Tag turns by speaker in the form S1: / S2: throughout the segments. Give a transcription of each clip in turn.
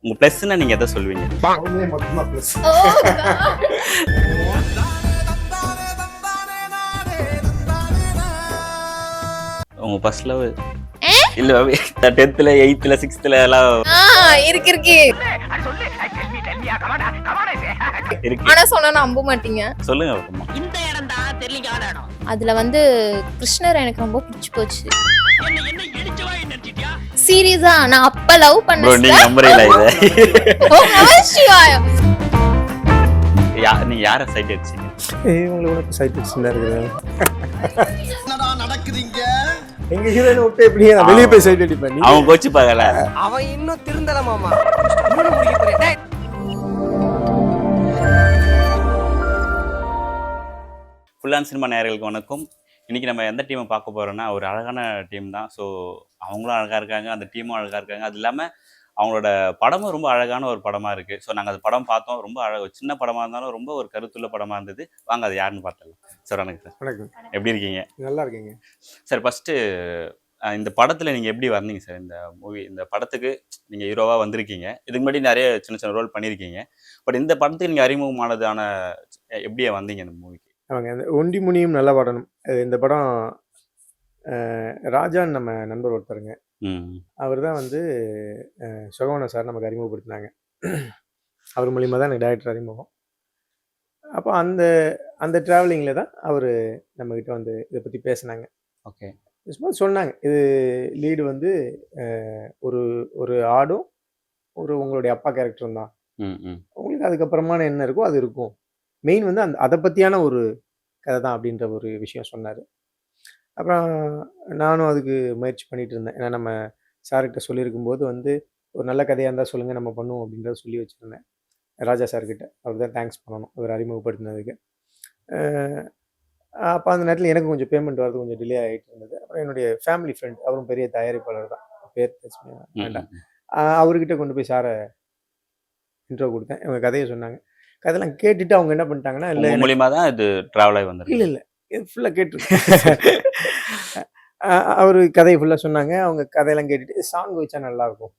S1: உங்க பிளஸ்னா நீங்க எதை சொல்வீங்க?
S2: அவங்களே மொத்தமா ப்ளஸ்.
S3: Oh God.
S1: உங்க ஃபர்ஸ்ட் லவ்
S3: Eh?
S1: இல்ல 10th 8th 6th எல்லாம்
S3: இருக்கு இருக்கு.
S1: இருக்கு.
S3: ஆனா சொன்னா நம்ப மாட்டீங்க.
S1: சொல்லுங்க அப்புறமா.
S4: இந்த இடம் தான் தெரியலங்க இடம்.
S3: அதுல வந்து கிருஷ்ணர் எனக்கு ரொம்ப பிடிச்சு போச்சு.
S4: என்ன என்ன இடிச்சவா நினைச்சிட்டியா?
S3: சீரியஸா நான் அப்ப லவ்
S1: ப்ரோ
S3: பண்ணேன்.
S1: நீங்க நம்புறீங்களா இத?
S3: ஓ நமசிவாயம்.
S1: நீங்க யார சைட் அடிச்சீங்க?
S2: இவங்களுக்கு சைட் அடிச்சுதான் இருக்கிறேன்.
S5: என்னடா நடக்குதுங்க?
S2: எங்க ஹீரோயின் விட்டு எப்படி நான் வெளியே போய் சைட் அடிப்பேன்.
S1: அவங்க கோச்சு பார்க்கல.
S6: அவன் இன்னும் திருந்தல மாமா. மூணு முடிக்க போறேன். டேய்.
S1: ஃபுல் ஆன் சினிமா நேயர்களுக்கு வணக்கம். இன்னைக்கு நம்ம எந்த டீமை பார்க்க போறோம்னா ஒரு அழகான டீம் தான். ஸோ அவங்களும் அழகா இருக்காங்க, அந்த டீமும் அழகா இருக்காங்க. அது இல்லாமல் அவங்களோட படமும் ரொம்ப அழகான ஒரு படமா இருக்கு. ஸோ நாங்கள் அந்த படம் பார்த்தோம். ரொம்ப சின்ன படமா இருந்தாலும் ரொம்ப ஒரு கருத்துள்ள படமா இருந்தது. வாங்க அது யாருன்னு பார்த்துடலாம். சார் வணக்கம் சார்.
S2: வணக்கம்.
S1: எப்படி இருக்கீங்க?
S2: நல்லா இருக்கீங்க
S1: சார் ஃபர்ஸ்ட் இந்த படத்துல நீங்க எப்படி வந்தீங்க சார்? இந்த மூவி இந்த படத்துக்கு நீங்க ஹீரோவா வந்திருக்கீங்க. இதுக்கு முன்னாடி நிறைய சின்ன சின்ன ரோல் பண்ணியிருக்கீங்க. பட் இந்த படத்துக்கு நீங்க அறிமுகமானதான எப்படியே வந்தீங்க இந்த மூவிக்கு?
S2: அவங்க அந்த ஒண்டி முனியும் நல்ல படம். இந்த படம் ராஜான்னு நம்ம நண்பர் ஒருத்தருங்க. அவர் தான் வந்து சுகவன சார் நமக்கு அறிமுகப்படுத்தினாங்க. அவர் மூலியமாக தான் எனக்கு டைரக்டர் அறிமுகம். அப்போ அந்த அந்த ட்ராவலிங்கில் தான் அவர் நம்மக்கிட்ட வந்து இதை பற்றி பேசினாங்க.
S1: ஓகே.
S2: சும்மா சொன்னாங்க, இது லீடு வந்து ஒரு ஒரு ஆடும் ஒரு உங்களுடைய அப்பா கேரக்டரும் தான். உங்களுக்கு அதுக்கப்புறமான என்ன இருக்கோ அது இருக்கும். மெயின் வந்து அதை பற்றியான ஒரு கதை தான் அப்படின்ற ஒரு விஷயம் சொன்னார். அப்புறம் நானும் அதுக்கு முயற்சி பண்ணிகிட்டு இருந்தேன். ஏன்னா நம்ம சார்கிட்ட சொல்லியிருக்கும்போது வந்து ஒரு நல்ல கதையாக இருந்தால் சொல்லுங்கள் நம்ம பண்ணுவோம் அப்படின்றத சொல்லி வச்சுருந்தேன் ராஜா சார்கிட்ட. அவர் தான் தேங்க்ஸ் பண்ணணும் அவர் அறிமுகப்படுத்தினதுக்கு. அப்போ அந்த நேரத்தில் எனக்கு கொஞ்சம் பேமெண்ட் வரது கொஞ்சம் டிலே ஆகிட்டு இருந்தது. அப்புறம் என்னுடைய ஃபேமிலி ஃப்ரெண்ட், அவரும் பெரிய தயாரிப்பாளர் தான், பேர் வேண்டாம், அவர்கிட்ட கொண்டு போய் சாரை இன்ட்ரோ கொடுத்தேன். இவங்க கதையை சொன்னாங்க. கதையெல்லாம் கேட்டுட்டு அவங்க என்ன பண்ணிட்டாங்கன்னா, இல்லை
S1: மூலியமாக தான் இது ட்ராவல் ஆகி வந்து
S2: இல்லை இல்லை இது ஃபுல்லாக கேட்டு அவர் கதையை ஃபுல்லாக சொன்னாங்க. அவங்க கதையெல்லாம் கேட்டுட்டு சாங் வச்சா நல்லாயிருக்கும்,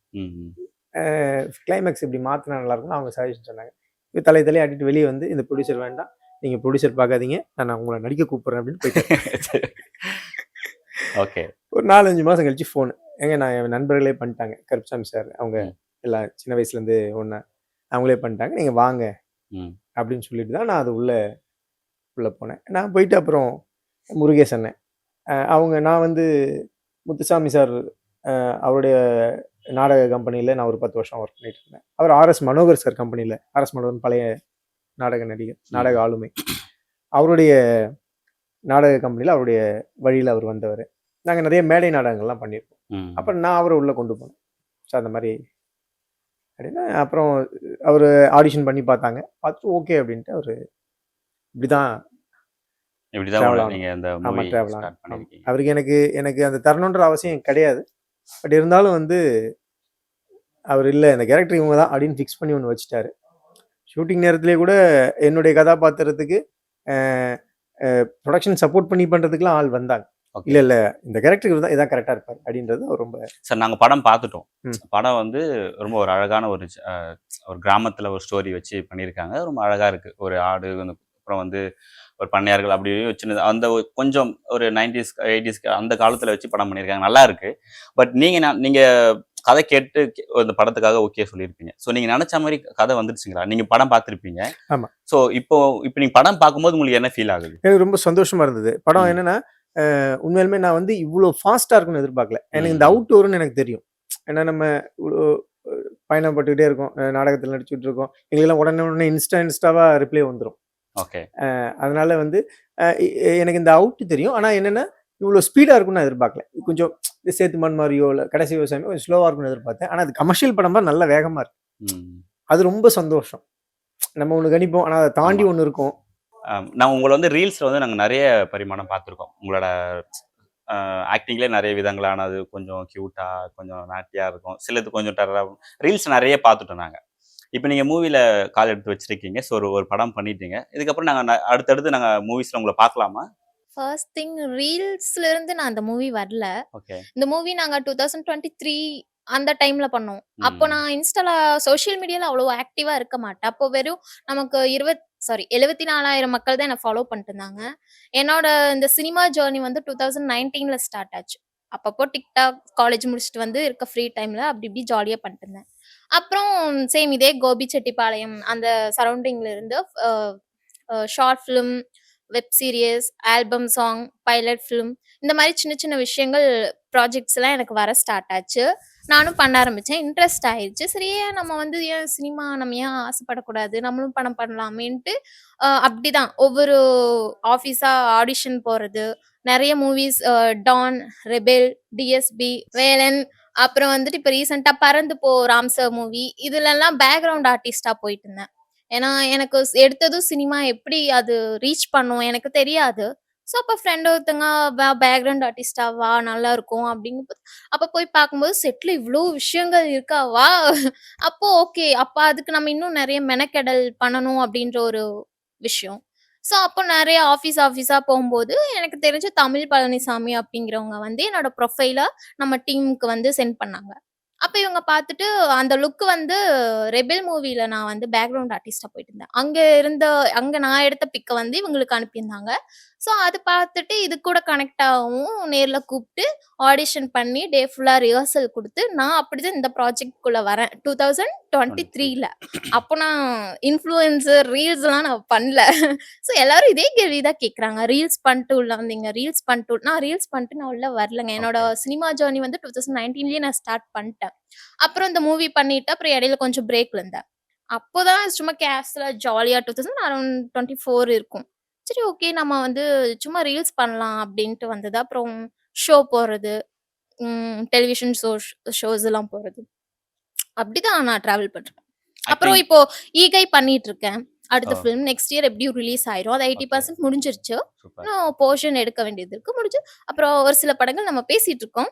S2: கிளைமேக்ஸ் இப்படி மாற்றினா நல்லாயிருக்கும் அவங்க சஜஷன் சொன்னாங்க. இப்போ தலையை ஆட்டிட்டு வெளியே வந்து இந்த ப்ரொடியூசர் வேண்டாம், நீங்கள் ப்ரொடியூசர் பார்க்காதீங்க, நான் உங்களை நடிக்க கூப்பிட்றேன் அப்படின்னு போயிட்டு.
S1: ஓகே.
S2: ஒரு 4-5 மாதம் கழிச்சு ஃபோனு, ஏங்க நான் என் நண்பர்களே பண்ணிட்டாங்க, கருப்சாமி சார் அவங்க எல்லாம் சின்ன வயசுலேருந்து ஒன்றா, அவங்களே பண்ணிட்டாங்க, நீங்கள் வாங்க அப்படின்னு சொல்லிட்டு தான் நான் அது உள்ளே போனேன். நான் போயிட்டு அப்புறம் முருகேசன் அவங்க, நான் வந்து முத்துசாமி சார் அவருடைய நாடக கம்பெனியில் நான் ஒரு 10 வருஷம் ஒர்க் பண்ணிட்டு இருந்தேன். அவர் ஆர்எஸ் மனோகர் சார் கம்பெனியில், ஆர்எஸ் மனோகர் பழைய நாடக நடிகர், நாடக ஆளுமை, அவருடைய நாடக கம்பெனியில் அவருடைய வழியில் அவர் வந்தவர். நாங்கள் நிறைய மேடை நாடகங்கள்லாம் பண்ணியிருக்கோம். அப்புறம் நான் அவரை உள்ளே கொண்டு போனேன். ஸோ அந்த மாதிரி அப்படின்னா அப்புறம் அவர் ஆடிஷன் பண்ணி பார்த்தாங்க, பார்த்துட்டு ஓகே அப்படின்ட்டு அவர் இப்படிதான் அவருக்கு எனக்கு அந்த தரணுன்ற அவசியம் கிடையாது. பட் இருந்தாலும் வந்து அவர் இல்லை இந்த கேரக்டர் இவங்க தான் அப்படின்னு ஃபிக்ஸ் பண்ணி ஒன்று வச்சுட்டாரு. ஷூட்டிங் நேரத்திலே கூட என்னுடைய கதாபாத்திரத்துக்கு ப்ரொடக்ஷன் சப்போர்ட் பண்ணி பண்ணுறதுக்குலாம் ஆள் வந்தாங்க. இல்லை இல்லை இந்த கேரக்டருக்கு தான் இதான் கரெக்டாக இருப்பார் அப்படின்றது அவர் ரொம்ப.
S1: சார் நாங்கள் படம் பார்த்துட்டோம். படம் வந்து ரொம்ப ஒரு அழகான ஒரு கிராமத்தில் ஒரு ஸ்டோரி வச்சு பண்ணியிருக்காங்க. ரொம்ப அழகாக இருக்குது. ஒரு ஆடு, அப்புறம் வந்து ஒரு பண்ணையார்கள் அப்படி சின்னது அந்த கொஞ்சம் ஒரு 90s 80s அந்த காலத்தில் வச்சு படம் பண்ணியிருக்காங்க, நல்லா இருக்கு. பட் நீங்கள் கதை கேட்டு அந்த படத்துக்காக ஓகே சொல்லியிருப்பீங்க. ஸோ நீங்கள் நினச்ச மாதிரி கதை வந்துருச்சுங்களா? நீங்கள் படம் பார்த்துருப்பீங்க.
S2: ஆமாம்.
S1: ஸோ இப்போ நீங்கள் படம் பார்க்கும்போது உங்களுக்கு என்ன ஃபீல் ஆகுது?
S2: எனக்கு ரொம்ப சந்தோஷமா இருந்தது. படம் என்னன்னா உண்மையிலுமே நான் வந்து இவ்வளோ ஃபாஸ்ட்டாக இருக்குன்னு எதிர்பார்க்கல. எனக்கு இந்த அவுட் வரும்னு எனக்கு தெரியும். ஏன்னா நம்ம இவ்வளோ பயணப்பட்டுக்கிட்டே இருக்கோம், நாடகத்தில் நடிச்சுட்டு இருக்கோம், எங்களுக்கெல்லாம் உடனே இன்ஸ்டாவாக ரிப்ளை வந்துடும்.
S1: ஓகே.
S2: அதனால வந்து எனக்கு இந்த அவுட்டு தெரியும். ஆனால் என்னென்னா இவ்வளோ ஸ்பீடாக இருக்குன்னு நான் எதிர்பார்க்கல. கொஞ்சம் சேத்துமான் மாதிரியோ இல்லை கடைசி விவசாயமோ கொஞ்சம் ஸ்லோவாக இருக்குன்னு எதிர்பார்த்தேன். ஆனால் அது கமர்ஷியல் படம் தான் நல்ல வேகமாக இருக்கு. அது ரொம்ப சந்தோஷம். நம்ம ஒன்று கணிப்போம், ஆனால் அதை தாண்டி ஒன்று இருக்கும்.
S1: நான் உங்களை வந்து ரீல்ஸில் வந்து நாங்கள் நிறைய பரிமாணம் பார்த்துருக்கோம். உங்களோட ஆக்டிங்லேயே நிறைய விதங்களானது, கொஞ்சம் க்யூட்டாக கொஞ்சம் நாட்டியாக இருக்கும், சிலது கொஞ்சம் டெரராக. ரீல்ஸ் நிறைய பார்த்துட்டோம் நாங்கள். இப்போ நீங்கள் மூவியில் கால் எடுத்து வச்சிருக்கீங்க. ஸோ ஒரு படம் பண்ணிட்டீங்க. இதுக்கப்புறம் நாங்கள் அடுத்தடுத்து நாங்கள் மூவிஸில் உங்களை பார்க்கலாமா?
S3: ஃபர்ஸ்ட் திங் ரீல்ஸ்ல இருந்து நான் அந்த மூவி வரல.
S1: ஓகே.
S3: இந்த மூவி நாங்க 2023 அந்த டைம்ல பண்ணோம். அப்போ நான் இன்ஸ்டால சோசியல் மீடியால அவ்வளோ ஆக்டிவா இருக்க மாட்டேன். அப்போ வெறும் நமக்கு 74,000 மக்கள் தான் என்ன ஃபாலோ பண்ணிட்டு இருந்தாங்க. என்னோட இந்த சினிமா ஜர்னி வந்து 2019ல ஸ்டார்ட் ஆச்சு. அப்பப்போ TikTok காலேஜ் முடிச்சுட்டு வந்து இருக்க ஃப்ரீ டைம்ல அப்படி இப்படி ஜாலியா பண்ணிட்டு இருந்தேன். அப்புறம் சேம் இதே கோபிச்செட்டிப்பாளையம் அந்த சரவுண்டிங்ல இருந்து அ short film, web series, album song, pilot film இந்த மாரி சின்ன சின்ன விஷயங்கள் ப்ராஜெக்ட்ஸ்லாம் எனக்கு வர ஸ்டார்ட் ஆச்சு. நானும் பண்ண ஆரம்பிச்சேன். இன்ட்ரெஸ்ட் ஆயிருச்சு. சரி ஏன் நம்ம வந்து ஏன் சினிமா நம்ம ஏன் ஆசைப்படக்கூடாது? நம்மளும் படம் பண்ணலாமேன்ட்டு அப்படிதான் ஒவ்வொரு ஆஃபீஸா ஆடிஷன் போறது. நெறைய movies Don, Rebel, DSP, Velan அப்புறம் வந்துட்டு இப்ப ரீசென்ட்டா பறந்து போ ராம் சார் மூவி இதுலலாம் பேக்கிரவுண்ட் ஆர்டிஸ்ட்டா போயிட்டுருந்தேன். ஏன்னா எனக்கு எடுத்ததும் சினிமா எப்படி அது ரீச் பண்ணும் எனக்கு தெரியாது. ஸோ அப்ப ஃப்ரெண்ட் ஒருத்தங்க பேக்கிரவுண்ட் ஆர்டிஸ்ட்டா வா நல்லாருக்கும் அப்படிங்கும்போது, அப்ப போய் பார்க்கும்போது செட்ல இவ்ளோ விஷயங்கள் இருக்கா? வா! அப்போ ஓகே. அப்ப அதுக்கு நம்ம இன்னும் நெறைய மெனக்கெடல் பண்ணணும் அப்படின்ற ஒரு விஷயம். ஸோ அப்போ நெறைய ஆஃபீஸா போம்போது, எனக்கு தெரிஞ்ச தமிழ் பழனிசாமி அப்படிங்கிறவங்க வந்து என்னோட ப்ரொஃபைல நம்ம டீமுக்கு வந்து சென்ட் பண்ணாங்க. அப்ப இவங்க பார்த்துட்டு அந்த லுக் வந்து ரெபெல் மூவில நான் வந்து பேக்கிரவுண்ட் ஆர்டிஸ்ட்டா போயிட்டுருந்தேன். அங்க நான் எடுத்த பிக்க வந்து இவங்களுக்கு அனுப்பியிருந்தாங்க. ஸோ அது பார்த்துட்டு இது கூட கனெக்ட் ஆகவும் நேர்ல கூப்ட்டு ஆடிஷன் பண்ணி டே ஃபுல்லா ரிஹர்சல் குடுத்து, நான் அப்படிதான் இந்த ப்ராஜெக்ட்குள்ள வரேன். 2023ல. அப்போ நான் இன்ஃப்ளூயன்சர், ரீல்ஸ்லாம் நான் பண்ணல. ஸோ எல்லாரும் இதே கேள்வி தான் கேட்குறாங்க. ரீல்ஸ் பண்ணிட்டு உள்ள வந்தீங்க. ரீல்ஸ் பண்ணிட்டு நான் ரீல்ஸ் பண்ணிட்டு நான் உள்ள வரலங்க. என்னோட
S1: ஓகே.
S3: சினிமா ஜர்னி வந்து 2019லயே நான் ஸ்டார்ட் பண்ணிட்டேன். அப்புறம் இந்த மூவி பண்ணிட்டு, அப்புறம் இடையில கொஞ்சம் பிரேக்ல இருந்தேன். அப்போதான் சும்மா கேஷுவலா ஜாலியா 2000 அரவுண்ட் 24 இருக்கும். சரி ஓகே நம்ம வந்து சும்மா ரீல்ஸ் பண்ணலாம் அப்படின்ட்டு வந்தது. அப்புறம் ஷோ போறது, டெலிவிஷன் ஷோஸ் எல்லாம் போறது. அப்படிதான் நான் டிராவல் பண்றேன். அப்புறம்
S1: ஆக்டிங்.
S3: இப்போ ஈகை பண்ணிட்டு இருக்கேன். அடுத்த
S1: ஓ!
S3: ஃபிலிம் நெக்ஸ்ட் இயர் எப்படியும் ரிலீஸ் ஆயிரும். அது
S1: ஓகே.
S3: 80% முடிஞ்சிருச்சு.
S1: சூப்பர்.
S3: இன்னும் போர்ஷன் எடுக்க வேண்டியது இருக்கு. முடிஞ்சு அப்புறம் ஒரு சில படங்கள் நம்ம பேசிட்டு இருக்கோம்.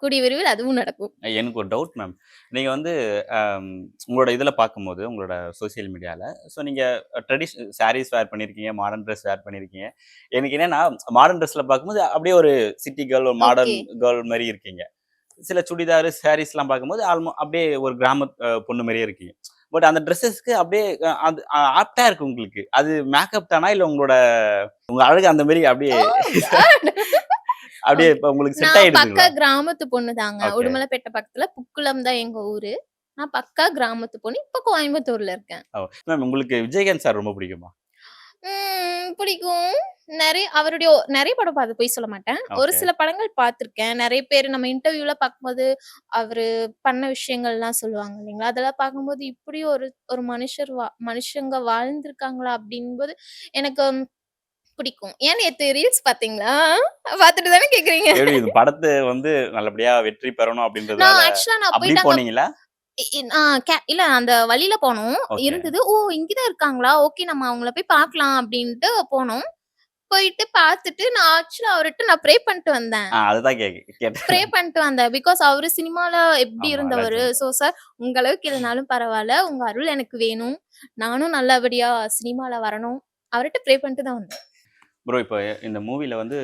S3: கூடிய விரைவில் அதுவும் நடக்கும்.
S1: எனக்கு ஒரு டவுட் மேம். நீங்க வந்து அம் உங்களோட இதில பார்க்கும்போது, உங்களோட சோசியல் மீடியால, ஸோ நீங்க சாரீஸ் வேர் பண்ணியிருக்கீங்க, மாடர்ன் ட்ரெஸ் வேர் பண்ணியிருக்கீங்க. எனக்கு என்னன்னா, மாடர்ன் ட்ரெஸ்ல பார்க்கும்போது அப்படியே ஒரு சிட்டி கேர்ள், ஒரு மாடர்ன்
S3: ஓகே.
S1: கேர்ள் மாரி இருக்கீங்க. சில சுடிதார், சாரீஸ்லாம் பார்க்கும்போது அப்படியே ஒரு கிராம பொண்ணு மாரியே இருக்கீங்க. பட் அந்த ட்ரெஸ்ஸஸ்க்கு அப்படியே அது ஆப்ட்டா இருக்கு உங்களுக்கு. அது மேக்கப் தானா? இல்ல உங்க அழகு அந்த மாரி அப்படியே
S3: ஓ காட்!
S1: அப்படியே
S3: ஓகே.
S1: இப்ப உங்களுக்கு செட்
S3: நான் பக்கா
S1: ஆயிடுதுங்களா?
S3: கிராமத்து பொண்ணு தாங்க.
S1: ஓகே.
S3: உடுமலைப்பேட்டை பக்கத்துல புக்குளம் தான் எங்க ஊரு. நான் பக்கா கிராமத்து பொண்ணு. இப்ப கோயம்புத்தூர்ல இருக்கேன்.
S1: ஓ! மேம் உங்களுக்கு விஜயகாந்த் சார் ரொம்ப பிடிக்குமா?
S3: பிடிக்கும். அவருடைய நெறைய படம் பார்த்து பொய் சொல்ல மாட்டேன். ஒரு
S1: ஓகே.
S3: சில படங்கள் பார்த்துருக்கேன். நெறைய பேர் நம்ம இன்டர்வியூல பார்க்கும்போது, அவரு பண்ண விஷயங்கள்லாம் சொல்லுவாங்க இல்லைங்களா? அதெல்லாம் பார்க்கும்போது இப்படி ஒரு ஒரு மனுஷங்க வாழ்ந்திருக்காங்களா? அப்படிங்கும்போது எனக்கு பிடிக்கும். ஏன் நேத்து ரீல்ஸ் பார்த்தீங்களா? பார்த்துட்டு தானே கேட்குறீங்க.
S1: எப்படி இந்த படத்த வந்து நல்லபடியா வெற்றி பெறணும் அப்படின்றதால
S3: நான் ஆக்சுவலா நான்
S1: அப்படி
S3: போயிட்டு அங்க
S1: போனீங்களா?
S3: இ இ ஆ இல்ல அந்த வழியில போனோம்.
S1: ஓகே.
S3: இருந்தது. ஓ! இங்க தான் இருக்காங்களா? ஓகே நம்ம அவங்கள போய் பார்க்கலாம் அப்டின்ட்டு போனோம். போயிட்டு பார்த்துட்டு நான் ஆக்சுவலா அவர்ட்ட நான் ப்ரே பண்ணிட்டு வந்தேன்.
S1: அதுதான்
S3: ப்ரே
S1: கேட்டேன்.
S3: பண்ணிட்டு வந்தேன். பிகாஸ் அவரு சினிமால எப்டி
S1: ஆமா,
S3: இருந்தவரு.
S1: லெஜெண்ட்.
S3: ஸோ சார் உங்க அளவுக்கு இல்லனாலும் பரவால்ல. உங்க அருள் எனக்கு வேணும். நானும் நல்லபடியா சினிமால வரணும். அவர்ட்ட ப்ரே பண்ணிட்டு தான் வந்தேன்.
S1: ப்ரோ இப்ப இந்த மூவில வந்து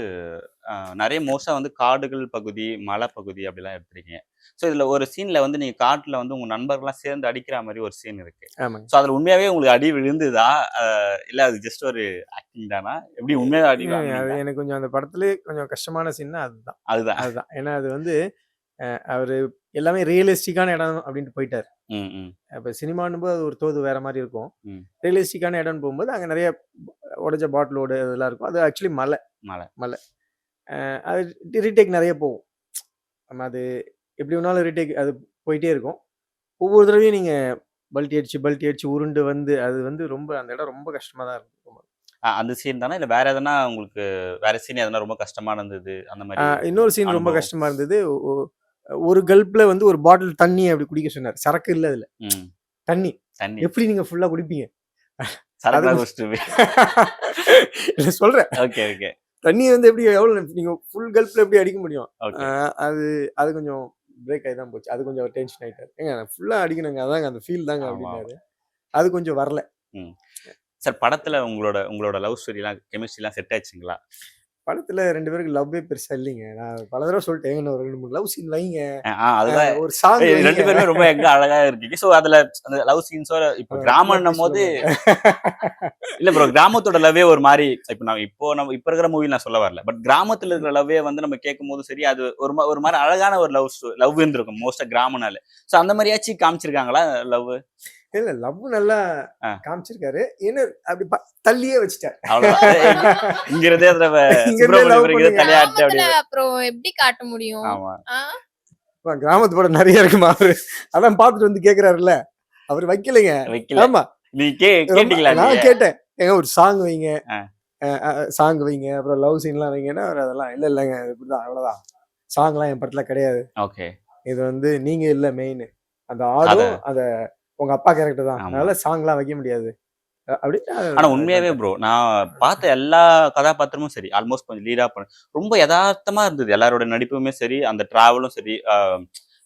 S1: நெறைய மோஸ்ட்டா வந்து காடுகள் பகுதி, மலை பகுதி அப்படிலாம் எடுத்திருக்கீங்க. ஸோ இதுல ஒரு சீன்ல வந்து நீங்க காட்டுல வந்து உங்க நண்பர்கள்லாம் சேர்ந்து அடிக்கிற மாரி ஒரு சீன் இருக்கு.
S2: ஆமாங்க.
S1: ஸோ அதுல உண்மையாவே உங்களுக்கு அடி விழுந்ததா? இல்ல அது ஜஸ்ட் ஒரு ஆக்டிங் தானா? எப்படி உண்மையாவே அடி
S2: அது
S1: வாங்குனீங்களா?
S2: எனக்கு கொஞ்சம் அந்த படத்திலேயே கொஞ்சம் கஷ்டமான சீன்னா அதுதான்.
S1: அதுதான்.
S2: அதுதான். ஏன்னா அது வந்து அவரு எல்லாமே ரியலிஸ்டிக்கான இடம் அப்படின்ட்டு போயிட்டாரு.
S1: ம், ம்,
S2: அப்ப சினிமான்னும்போது அது ஒரு தோது வேற மாரி இருக்கும்.
S1: ம்.
S2: ரியலிஸ்டிக்கான இடம்னு போகும்போது அங்க நெறைய உடைஞ்ச பாட்டிலோடு இதெல்லாம் இருக்கும். அது ஆக்சுவலி மலை.
S1: மலை.
S2: மலை. அது ரீடேக் நெறைய போகும். நம்ம அது எப்படி வேணாலும் ரீடேக் அது போயிட்டே இருக்கும். ஒவ்வொரு தடவையும் நீங்க பல்டி அடிச்சு உருண்டு வந்து அது வந்து ரொம்ப அந்த இடம் ரொம்ப கஷ்டமா தான் இருக்கும்.
S1: அந்த சீன் தானா? இல்ல வேற எதனா உங்களுக்கு வேற சீன் எதனா ரொம்ப கஷ்டமா இருந்தது அந்த மாரி
S2: இன்னொரு சீன் ரொம்ப
S1: அனுபவம்?
S2: கஷ்டமா இருந்தது. ஒரு கல்ப்ல வந்து ஒரு பாட்டில் தண்ணி அப்படி குடிக்க சொன்னாரு. சரக்கு இல்ல அதுல.
S1: ம்.
S2: தண்ணி.
S1: தண்ணி.
S2: எப்படி நீங்க ஃபுல்லா குடிப்பீங்க?
S1: சரக்குலாம்
S2: அது
S1: குடிச்சிட்டு
S2: இல்ல சொல்றேன்.
S1: ஓகே, ஓகே,
S2: தண்ணிய வந்து எப்படி எவ்வளோ நீங்க ஃபுல் கல்ப்ல எப்படி அடிக்க முடியும்?
S1: ஓகே.
S2: அது அது கொஞ்சம் பிரேக் ஆகி தான் போச்சு. அது கொஞ்சம் டென்ஷன் ஆயிட்டாரு. ஏங்க ஃபுல்லா அடிக்கணுங்க. அதாங்க அந்த ஃபீல் தாங்க
S1: ஆமா.
S2: அப்படின்னாரு. அது கொஞ்சம் வரல.
S1: ம். சார் படத்துல உங்களோட உங்களோட லவ் ஸ்டோரிலாம் கெமிஸ்ட்ரிலாம் செட் ஆச்சுங்களா?
S2: படத்துல 2 பேருக்கு லவ்வே பெருசா இல்லைங்க. நான் பல தடவ சொல்லிட்டேன். ஏங்க இன்னும் ஒரு 2, 3 லவ் சீன் வைங்க.
S1: அதுதான்
S2: ஒரு சாங் வைங்க.
S1: 2 பேருமே ரொம்ப எங்க அழகா இருக்கீங்க. சோ அதுல அந்த லவ் சீன்ஸோட இப்ப கிராமம்னும் போது இல்ல ப்ரோ, கிராமத்தோட லவ்வே ஒரு மாதிரி நம்ம இப்ப இருக்கிற மூவி நான் சொல்ல வரல. பட் கிராமத்துல இருக்கிற லவ்வே வந்து நம்ம கேட்கும்போது சரி, அது ஒரு மாதிரி அழகான ஒரு லவ் இருந்திருக்கும் மோஸ்டா கிராமனால. சோ அந்த மாதிரியாச்சும் காமிச்சிருக்காங்களா லவ்?
S2: இல்ல லவ் நல்லா காமிச்சிருக்காரு. என்ன அப்படி தள்ளியே வச்சுட்டார்.
S1: அவ்வளவுதான். இங்க இருந்தே தலையாட்டு
S3: கிராமத்துல அப்புறம் எப்படி காட்ட முடியும்?
S1: ஆமா.
S2: கிராமத்து படம் நிறைய இருக்குமா அவரு? அதான் பாத்துட்டு வந்து கேக்குறாருல்ல. அவர் வைக்கலைங்க. ஆமா.
S1: நீ கேட்டீங்களா?
S2: நான் கேட்டேன். ஏங்க ஒரு சாங் வைங்க. சாங் வைங்க. அப்புறம் லவ் சீன்லாம் வைங்கன்னா அவர் அதெல்லாம் இல்லைங்க இப்படிதான் அவ்வளவுதான். சாங்லாம் என் படத்துல கிடையாது.
S1: ஓகே.
S2: இது வந்து நீங்க இல்ல மெயின். அந்த ஆடும் அந்த உங்க அப்பா கேரக்டர் தான். அதனால சாங்லாம் வைக்க முடியாது.
S1: ஆனா உண்மையாவே ப்ரோ, நான் பார்த்த எல்லா கதாபாத்திரமும் சரி, ஆல்மோஸ்ட் கொஞ்சம் லீடா ரொம்ப யதார்த்தமா இருந்தது. எல்லாரோட நடிப்புமே சரி, அந்த டிராவலும் சரி,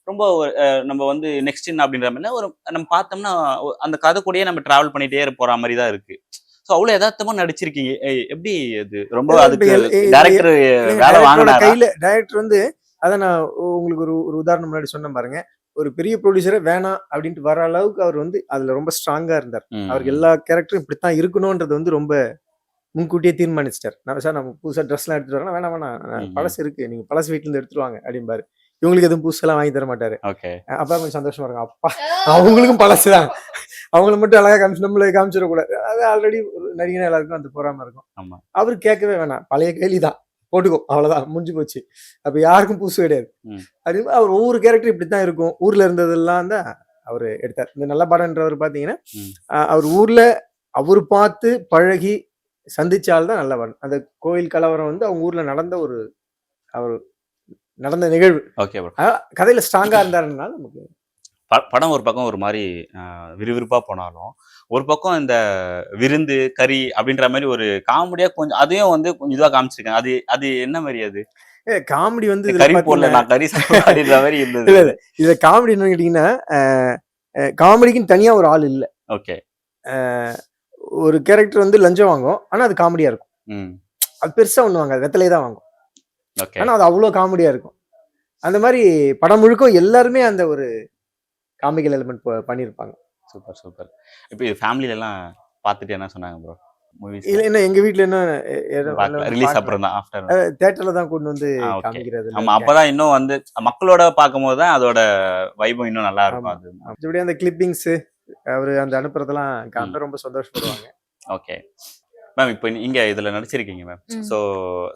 S1: ரொம்ப நம்ம வந்து நெக்ஸ்ட் என்ன அப்படின்ற மாதிரி ஒரு நம்ம பார்த்தோம்னா அந்த கதை கூடயே நம்ம டிராவல் பண்ணிட்டே போற மாதிரி தான் இருக்கு. சோ அவ்வளவு யதார்த்தமா நடிச்சிருக்கீங்க. எப்படி அது ரொம்ப அதுக்கு டைரக்டர் வேலை வாங்கினாரா?
S2: கையில டைரக்டர் வந்து அத நான் உங்களுக்கு ஒரு உதாரணம் முன்னாடி சொன்னேன் பாருங்க. ஒரு பெரிய ப்ரொடியூசரே வேணாம் அப்படின்ட்டு வர அளவுக்கு அவர் வந்து அதுல ரொம்ப ஸ்ட்ராங்கா இருந்தார். அவருக்கு எல்லா கேரக்டரும் இப்படித்தான் இருக்கணும்ன்றது வந்து ரொம்ப முன்கூட்டியே தீர்மானிச்சிட்டார். நம்ம புதுசா ட்ரெஸ் எல்லாம் எடுத்துட்டு வரலாம், வேணாம் பழசு இருக்கு, நீங்க பழசு வீட்டுல இருந்து எடுத்துட்டு வாங்க அப்படிம்பாரு. இவங்களுக்கு எதுவும் புதுசெல்லாம் வாங்கி தர மாட்டாரு. அப்பா கொஞ்சம் சந்தோஷமா இருக்கும். அப்பா அவங்களுக்கும் பழசுதான், அவங்கள மட்டும் அழகா நம்மளே காமிச்சிடக்கூடாது. அது ஆல்ரெடி நடிகனா எல்லாருக்கும் அந்த பொறாம இருக்கும். அவரு கேட்கவே வேணாம், பழைய கேலிதான் போட்டுக்கோ, அவ்வளவுதான், முடிஞ்சு போச்சு. அப்ப யாருக்கும் புதுசு கிடையாது. அப்படின்னு அவர் ஒவ்வொரு கேரக்டர் இப்படித்தான் இருக்கும். ஊர்ல இருந்ததெல்லாம் தான் அவரு எடுத்தார். இந்த நல்ல படம்ன்றவர் பாத்தீங்கன்னா அவர் ஊர்ல அவரு பார்த்து பழகி சந்திச்சால்தான் நல்ல படம். அந்த கோயில் கலவரம் வந்து அவங்க ஊர்ல நடந்த நிகழ்வு. கதையில ஸ்ட்ராங்கா இருந்தாருனால நமக்கு
S1: படம் ஒரு பக்கம் ஒரு மாதிரி விறுவிறுப்பா போனாலும், ஒரு பக்கம் இந்த விருந்து கறி அப்படின்ற மாதிரி ஒரு காமெடியா கொஞ்சம் அதையும் வந்து கொஞ்சம் இதுவா காமிச்சிருக்காங்க. அது என்ன மாதிரி? அது
S2: காமெடி வந்து
S1: கறி போடல, நான் கறி அப்படின்ற மாதிரி இருந்தது.
S2: இல்ல இதுல காமெடி என்னன்னு கேட்டீங்கன்னா, காமெடிக்குன்னு தனியா ஒரு ஆள் இல்ல.
S1: ஓகே.
S2: ஒரு கேரக்டர் வந்து லஞ்சம் வாங்கும், ஆனா அது காமெடியா இருக்கும். அது பெருசா ஒண்ணு வாங்காது, வெத்தலையே தான் வாங்கும். ஆனா அது அவ்வளவு காமெடியா இருக்கும். அந்த மாதிரி படம் முழுக்க எல்லாருமே அந்த ஒரு காமிக்கல் எலிமெண்ட் பண்ணிருப்பாங்க.
S1: Super super. இப்போ இது ஃபேமிலில எல்லாம் பார்த்துட்டு என்ன சொன்னாங்க ப்ரோ? மூவிஸ்
S2: இல்ல என்ன எங்க வீட்ல என்ன
S1: ரிலீஸ் அப்புறம் தான், ஆஃப்டர்
S2: தியேட்டர்ல தான் கொண்டு வந்து காமிக்கிறது.
S1: ஆமா, அப்பதான் இன்னும் வந்து மக்களோட பார்க்கும்போது தான் அதோட வைபம் இன்னும் நல்லா இருக்கும். அது
S2: இப்படி அந்த கிளிப்பிங்ஸ் அவரு அந்த அனுப்புறதெல்லாம் காமிச்சா ரொம்ப சந்தோஷப்படுவாங்க.
S1: ஓகே மேம், இப்போ நீங்க இதுல நடிச்சிருக்கீங்க மேம். ஸோ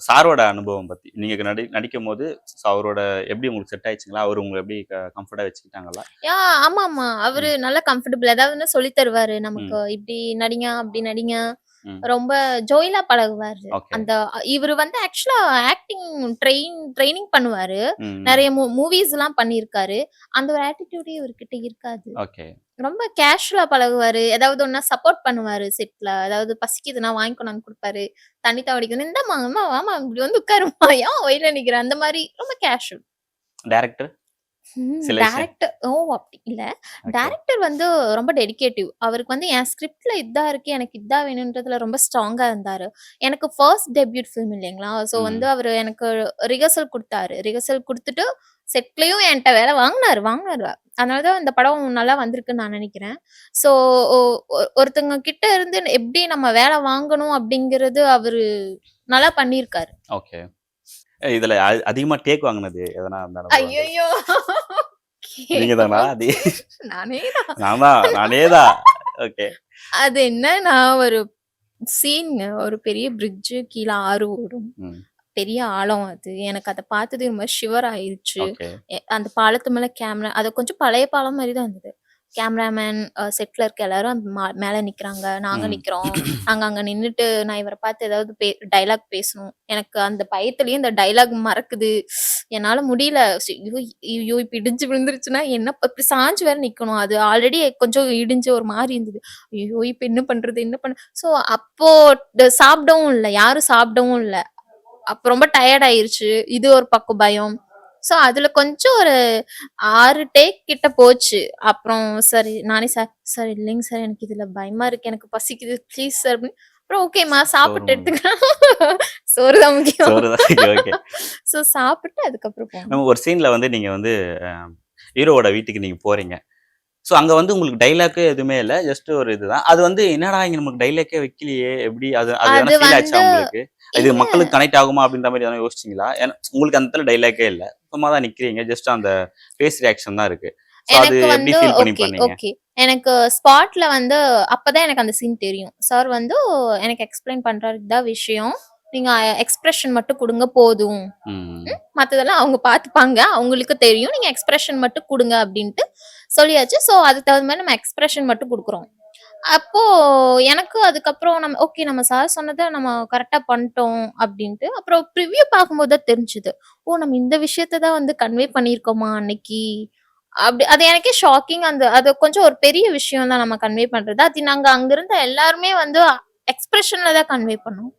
S1: சாரோட அனுபவம் பத்தி நீங்க நடிக்கும் போது அவரோட எப்படி உங்களுக்கு செட் ஆயிடுச்சுங்களா? அவர் உங்களை எப்படி கம்ஃபர்டா வச்சுக்கிட்டாங்களா?
S3: ஆமா, அவரு நல்லா கம்ஃபர்டபுள் ஏதாவது சொல்லி தருவாரு நமக்கு. இப்படி நடிங்க, அப்படி நடிங்க. ரொம்ப ஜோயிலா பழகுவாரு. அந்த இவரு வந்து ஆக்சுவலா ஆக்டிங் ட்ரைனிங் பண்ணுவாரு. நிறைய மூவிஸ் எல்லாம் பண்ணிருக்காரு. அந்த ஒரு ஆட்டிடியூடே இவர்கிட்ட இருக்காது. ரொம்ப கேஷுவலா பழகுவாரு. ஏதாவது ஒன்னா சப்போர்ட் பண்ணுவாரு செட்ல. அதாவது பசிக்குதுன்னா வாங்கி கொண்டாந்து கொடுப்பாரு. தண்ணி தாவடிக்கணும், இந்தாமா வாமா இப்படி வந்து உட்காருமா, ஏன் வயல நிக்கிற, அந்த மாதிரி ரொம்ப கேஷுவல்.
S1: டைரக்டர்
S3: டைரக்டர் அப்படி இல்ல. டைரக்டர் வந்து ரொம்ப டெடிகேட்டிவ். அவருக்கு வந்து என் ஸ்கிரிப்ட்ல இதா இருக்கு, எனக்கு இதா வேணும்ன்றதுல ரொம்ப ஸ்ட்ராங்கா இருந்தாரு. எனக்கு ஃபர்ஸ்ட் டெபியூட் ஃபிலிம் இல்லைங்களா? ஸோ வந்து அவரு எனக்கு ரிஹர்சல் கொடுத்தாரு. ரிஹர்சல் கொடுத்துட்டு செட்லயும் என்கிட்ட வேலை வாங்கினாரு. அதனாலதான் இந்த படம் நல்லா வந்திருக்குன்னு நான் நினைக்கிறேன். ஸோ ஒருத்தங்க கிட்ட இருந்து எப்படி நம்ம வேலை வாங்கணும் அப்படிங்கறது அவரு நல்லா பண்ணியிருக்காரு.
S1: ஓகே. இதுல அதிகமா டேக் வாங்குனது எதனா இருந்தாலும்?
S3: ஐயோ,
S1: நீங்க தானா?
S3: நானேதான். ஓகே. அது என்னன்னா, ஒரு சீன், ஒரு பெரிய பிரிட்ஜ் கீழ ஆறு ஓடும். பெரிய ஆழம் அது. எனக்கு அதை பார்த்தது ரொம்ப ஷிவர் ஆயிடுச்சு. அந்த பாலத்து மேல கேமரா, அது கொஞ்சம் பழைய பாலம் மாதிரி தான் இருந்தது. கேமராமேன், செட்ல இருக்க எல்லாரும் அந்த மேல நிக்கிறாங்க, நாங்க நிக்கிறோம். நாங்க அங்க நின்னுட்டு நான் இவரை பார்த்து ஏதாவது டைலாக் பேசணும். எனக்கு அந்த பயத்திலயும் இந்த டைலாக் மறக்குது. என்னால முடியல. ஐயோ இப்ப இடிஞ்சு விழுந்துருச்சுன்னா என்ன, இப்படி சாஞ்சு வேற நிக்கணும். அது ஆல்ரெடி கொஞ்சம் இடிஞ்சு ஒரு மாதிரி இருந்தது. ஐயோ இப்ப என்ன பண்றது. சோ அப்போ சாப்பிடவும் இல்லை, யாரும் சாப்பிடவும் இல்லை. அப்ப ரொம்ப டயர்ட் ஆயிருச்சு. இது ஒரு பக்கம் பயம். சோ அதுல கொஞ்சம் ஒரு 6 டேக் கிட்ட போச்சு. அப்புறம் சரி நானே சார் இல்லைங்க சார், எனக்கு இதுல பயமா இருக்கு, எனக்கு பசிக்குது ப்ளீஸ் சார் அப்புறம் ஓகேம்மா சாப்பிட்டு எடுத்துக்கலாம். சோறு தான் முக்கியம்.
S1: ஓகே.
S3: ஸோ சாப்பிட்டு அதுக்கப்புறம் போனோம்.
S1: நம்ம ஒரு சீன்ல வந்து நீங்க வந்து ஹீரோவோட வீட்டுக்கு நீங்க போறீங்க. ஸோ அங்க வந்து உங்களுக்கு டைலாக்கே எதுவுமே இல்ல. ஜஸ்ட் ஒரு இதுதான். அது வந்து என்னடா இங்க நமக்கு டைலாக்கே வைக்கலையே எப்படி அது அது
S3: அது
S1: எதனா ஃபீல் ஆச்சா
S3: வந்து
S1: உங்களுக்கு? இது
S3: இல்ல.
S1: மக்களுக்கு கனெக்ட் ஆகுமா அப்படின்ற மாதிரி எதனா யோசிச்சீங்களா? ஏன்னா உங்களுக்கு அந்த இடத்துல டைலாக்கே இல்ல. சும்மா தான் நிக்கிறீங்க. ஜஸ்ட் அந்த ஃபேஸ் ரியாக்ஷன் தான் இருக்கு. ஸோ அது
S3: எனக்கு
S1: எப்படி
S3: வந்து
S1: ஃபீல் பண்ணி
S3: ஓகே,
S1: பண்ணீங்க?
S3: ஓகே. எனக்கு ஸ்பாட்ல வந்து அப்பதான் எனக்கு அந்த சீன் தெரியும். சார் வந்து எனக்கு எக்ஸ்பிளைன் பண்றாரு, "இதான் விஷயம். நீங்க எக்ஸ்பிரஷன் மட்டும் குடுங்க போதும்.
S1: ம்.
S3: மத்ததெல்லாம் அவங்க பார்த்துப்பாங்க. அவங்களுக்கு தெரியும். நீங்க எக்ஸ்பிரஷன் மட்டும் குடுங்க" அப்படின்ட்டு சொல்லியாச்சு. ஸோ அதுக்கு தகுந்த மாதிரி நம்ம எக்ஸ்பிரஷன் மட்டும் குடுக்குறோம். அப்போ எனக்கு அதுக்கப்புறம் ஓகே நம்ம சார் சொன்னத நம்ம கரெக்ட்டா பண்ணிட்டோம் அப்படின்ட்டு. அப்புறம் ப்ரிவ்யூ பார்க்கும்போது தான் தெரிஞ்சுது. ஓ! நம்ம இந்த விஷயத்த தான் வந்து கன்வே பண்ணியிருக்கோமா அன்னைக்கு. அது எனக்கே ஷாக்கிங். அது கொஞ்சம் ஒரு பெரிய விஷயம் தான் நம்ம கன்வே பண்றது. அது நாங்க அங்க இருந்த எல்லாருமே வந்து எக்ஸ்பிரஷன்ல தான் கன்வே பண்ணோம்.